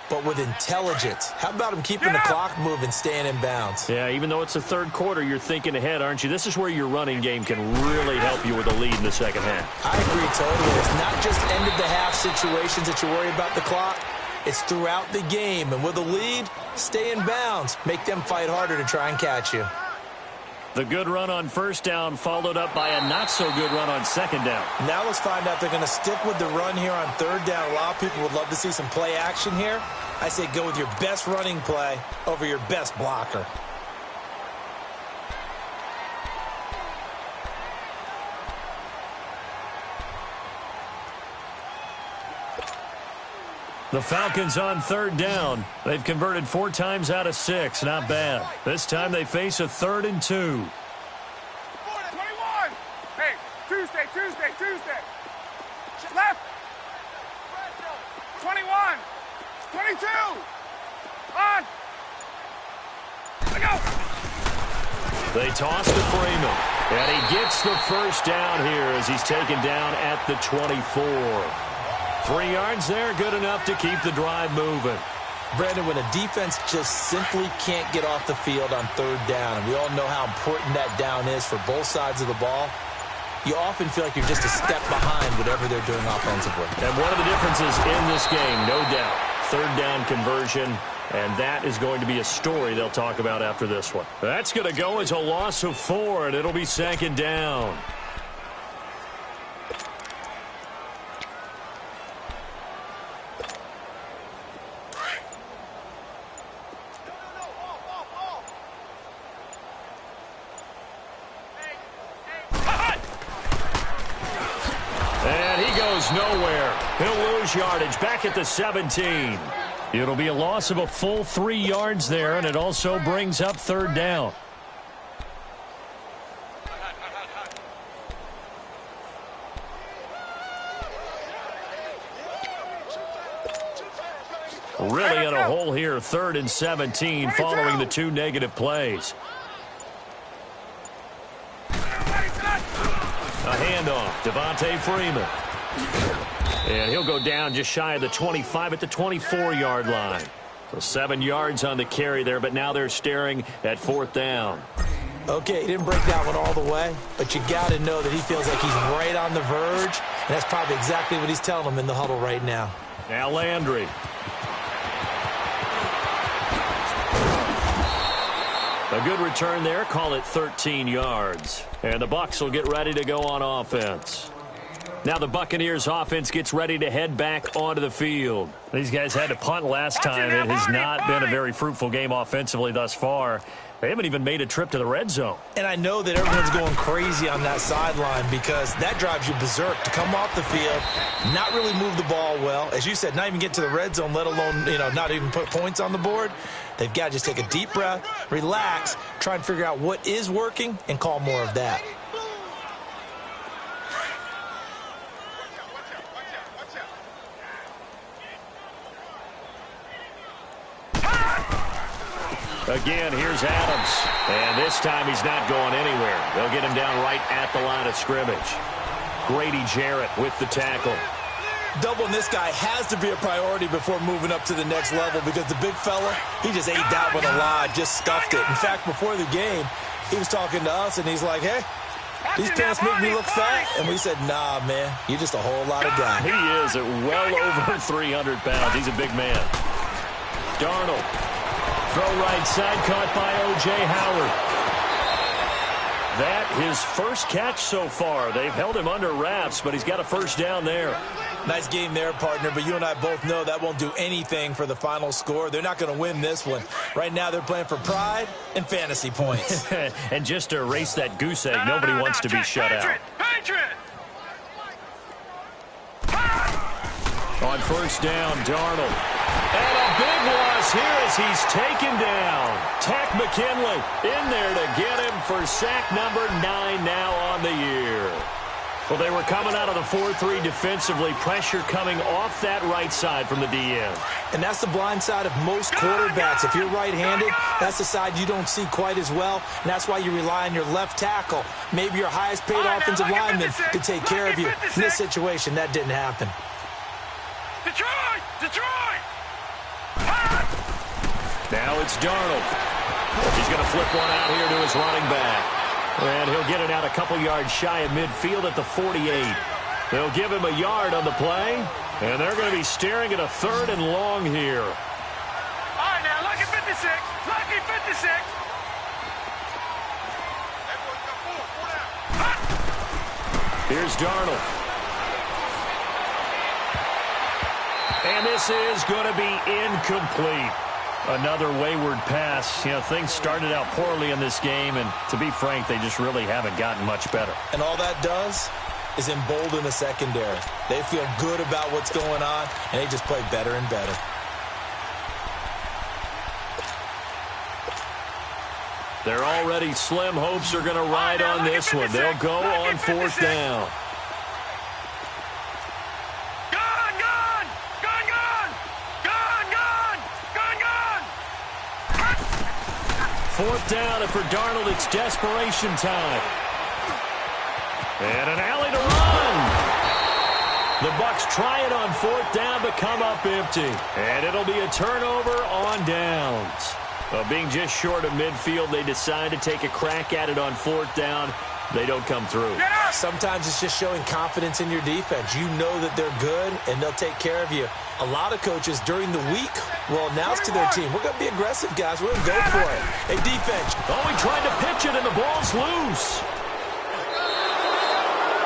S3: but with intelligence. How about him keeping the clock moving, staying in bounds?
S2: Yeah, even though it's the third quarter, you're thinking ahead, aren't you? This is where your running game can really help you with a lead in the second half.
S3: I agree totally. It's not just end-of-the-half situations that you worry about the clock. It's throughout the game. And with a lead, stay in bounds. Make them fight harder to try and catch you.
S2: The good run on first down followed up by a not-so-good run on second down.
S3: Now let's find out if they're going to stick with the run here on third down. A lot of people would love to see some play action here. I say go with your best running play over your best blocker.
S2: The Falcons on third down. They've converted 4 times out of 6. Not bad. This time they face a 3rd and 2.
S4: 21. Hey, Tuesday. Left. 21. 22. On. Let go.
S2: They toss to Freeman. And he gets the first down here as he's taken down at the 24. 3 yards there, good enough to keep the drive moving.
S3: Brandon, when a defense just simply can't get off the field on 3rd down, and we all know how important that down is for both sides of the ball, you often feel like you're just a step behind whatever they're doing offensively.
S2: And one of the differences in this game, no doubt, 3rd down conversion, and that is going to be a story they'll talk about after this one. That's going to go as a loss of 4, and it'll be 2nd down. Nowhere. He'll lose yardage back at the 17. It'll be a loss of a full 3 yards there, and it also brings up 3rd down. Really in a hole here, 3rd and 17 following the 2 negative plays. A handoff, Devontae Freeman. And he'll go down just shy of the 25 at the 24-yard line. So 7 yards on the carry there, but now they're staring at 4th down.
S3: Okay, he didn't break that one all the way, but you got to know that he feels like he's right on the verge, and that's probably exactly what he's telling them in the huddle right now.
S2: Now Landry. A good return there, call it 13 yards. And the Bucs will get ready to go on offense. Now the Buccaneers offense gets ready to head back onto the field. These guys had to punt last time. It has not been a very fruitful game offensively thus far. They haven't even made a trip to the red zone.
S3: And I know that everyone's going crazy on that sideline because that drives you berserk to come off the field, not really move the ball well. As you said, not even get to the red zone, let alone, not even put points on the board. They've got to just take a deep breath, relax, try and figure out what is working, and call more of that.
S2: Again, here's Adams. And this time he's not going anywhere. They'll get him down right at the line of scrimmage. Grady Jarrett with the tackle.
S3: Doubling this guy has to be a priority before moving up to the next level because the big fella, he just ate that one alive, just stuffed it. In fact, before the game, he was talking to us, and he's like, hey, these pants make me look fat. And we said, nah, man, you're just a whole lot of guy.
S2: He is at well over 300 pounds. He's a big man. Darnold. Throw right side, caught by O.J. Howard. That his first catch so far. They've held him under wraps, but he's got a first down there.
S3: Nice game there, partner, but you and I both know that won't do anything for the final score. They're not going to win this one. Right now they're playing for pride and fantasy points.
S2: And just to erase that goose egg, nobody wants to be shut out. On first down, Darnold. And a big loss here as he's taken down. Tack McKinley in there to get him for sack number 9 now on the year. Well, they were coming out of the 4-3 defensively. Pressure coming off that right side from the DN.
S3: And that's the blind side of most quarterbacks. If you're right-handed, that's the side you don't see quite as well. And that's why you rely on your left tackle, maybe your highest-paid offensive lineman, to take care of you. In this situation, that didn't happen.
S4: Detroit!
S2: Now it's Darnold. He's going to flip one out here to his running back. And he'll get it out a couple yards shy of midfield at the 48. They'll give him a yard on the play. And they're going to be staring at a 3rd and long here.
S4: All right, now, lucky 56. Lucky 56.
S2: Here's Darnold. And this is going to be incomplete. Another wayward pass. Things started out poorly in this game, and to be frank, they just really haven't gotten much better.
S3: And all that does, is embolden the secondary. They feel good about what's going on, and they just play better and better.
S2: They're already slim hopes are going to ride on this one. They'll go on 4th down. Fourth down, and for Darnold, it's desperation time. And an alley to run. The Bucs try it on 4th down, but come up empty. And it'll be a turnover on downs. Being just short of midfield, they decide to take a crack at it on 4th down. They don't come through.
S3: Sometimes it's just showing confidence in your defense. You know that they're good, and they'll take care of you. A lot of coaches during the week will announce to their team, we're going to be aggressive, guys. We're going to go for it. Hey, defense.
S2: Oh, he tried to pitch it, and the ball's loose.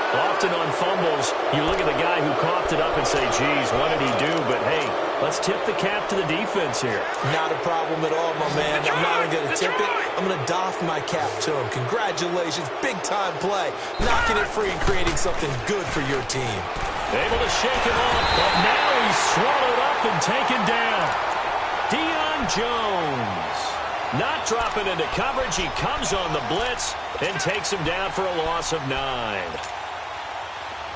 S2: Often on fumbles, you look at the guy who coughed it up and say, geez, what did he do? But, hey, let's tip the cap to the defense here.
S3: Not a problem at all, my man. I'm not even going to tip it. I'm going to doff my cap to him. Congratulations. Big-time play. Knocking it free and creating something good for your team.
S2: Able to shake him off, but now he's swallowed up and taken down. Deion Jones. Not dropping into coverage. He comes on the blitz and takes him down for a loss of 9.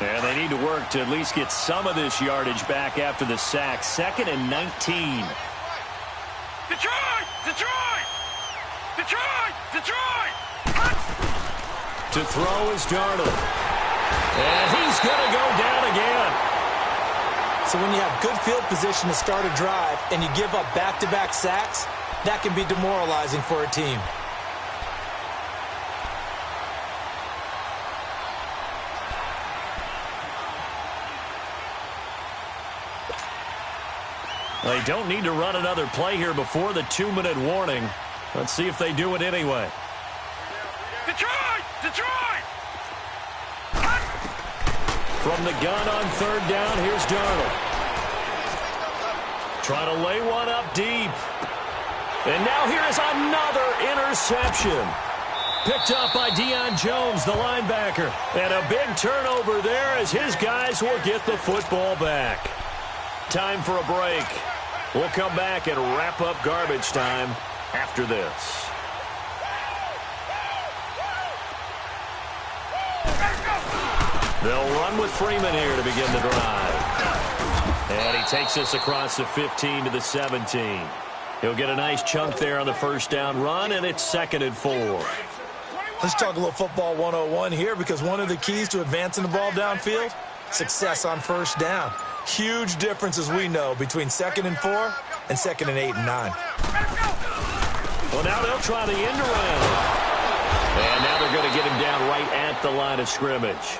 S2: And they need to work to at least get some of this yardage back after the sack. 2nd and 19.
S4: Detroit! Detroit! Detroit! Detroit!
S2: To throw is Darnold. And he's going to go down again.
S3: So when you have good field position to start a drive and you give up back-to-back sacks, that can be demoralizing for a team.
S2: They don't need to run another play here before the 2-minute warning. Let's see if they do it anyway.
S4: Detroit! Detroit!
S2: From the gun on 3rd down, here's Darnold. Trying to lay one up deep. And now here is another interception. Picked up by Deion Jones, the linebacker. And a big turnover there as his guys will get the football back. Time for a break. We'll come back and wrap up garbage time after this. They'll run with Freeman here to begin the drive. And he takes us across the 15 to the 17. He'll get a nice chunk there on the 1st down run, and it's 2nd and 4.
S3: Let's talk a little football 101 here, because one of the keys to advancing the ball downfield, success on 1st down. Huge difference, as we know, between 2nd and 4 and 2nd and 8 and 9.
S2: Well, now they'll try the end around. And now they're going to get him down right at the line of scrimmage.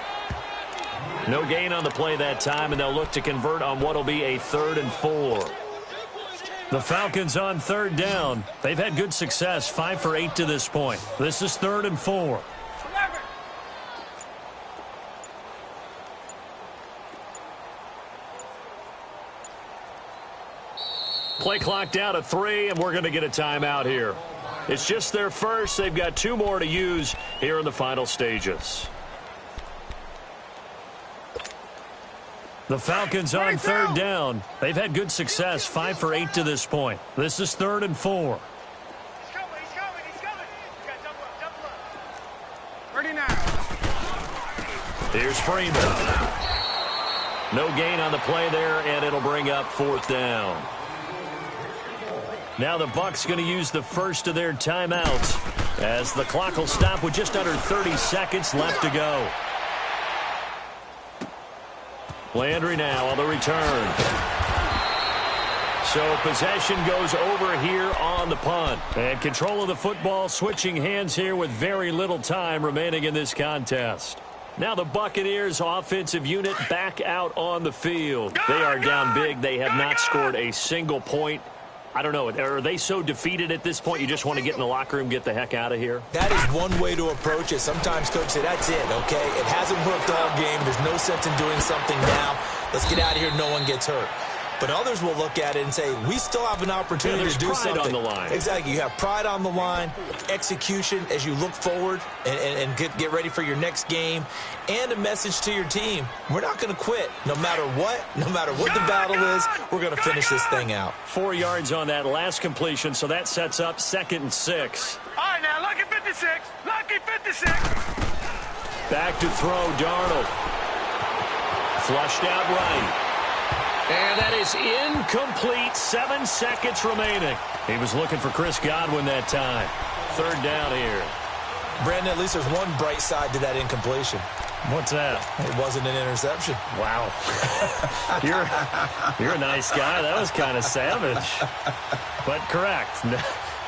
S2: No gain on the play that time, and they'll look to convert on what will be a 3rd and 4. The Falcons on 3rd down. They've had good success, 5 for 8 to this point. This is 3rd and 4. Play clock down to 3, and we're going to get a timeout here. It's just their first. They've got 2 more to use here in the final stages. The Falcons on 3rd down. They've had good success, 5 for 8 to this point. This is 3rd and 4.
S4: He's coming, he's coming, he's coming. He's got double up. Ready now.
S2: Here's Freeman. No gain on the play there, and it'll bring up 4th down. Now the Bucs going to use the first of their timeouts as the clock will stop with just under 30 seconds left to go. Landry now on the return. So possession goes over here on the punt. And control of the football switching hands here with very little time remaining in this contest. Now the Buccaneers offensive unit back out on the field. They are down big. They have not scored a single point. I don't know. Are they so defeated at this point you just want to get in the locker room, get the heck out of here?
S3: That is one way to approach it. Sometimes coaches say, that's it, okay? It hasn't worked all game. There's no sense in doing something now. Let's get out of here. No one gets hurt. But others will look at it and say, we still have an opportunity to do something.
S2: There's pride on the line.
S3: Exactly. You have pride on the line, execution as you look forward and get ready for your next game, and a message to your team. We're not going to quit. No matter what the battle is, we're going to finish this thing out.
S2: 4 yards on that last completion, so that sets up 2nd and 6.
S4: All right, now, lucky 56. Lucky 56.
S2: Back to throw, Darnold. Flushed out right. And that is incomplete. 7 seconds remaining. He was looking for Chris Godwin that time. 3rd down here.
S3: Brandon, at least there's one bright side to that incompletion.
S2: What's that?
S3: It wasn't an interception.
S2: Wow. You're a nice guy. That was kind of savage. But correct.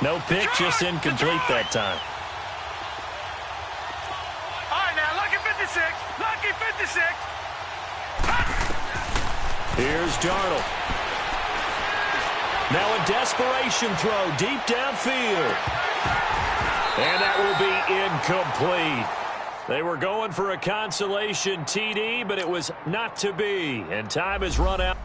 S2: No pick, just incomplete that time.
S4: All right, now, lucky 56. Lucky 56.
S2: Here's Darnold. Now a desperation throw deep downfield. And that will be incomplete. They were going for a consolation TD, but it was not to be. And time has run out.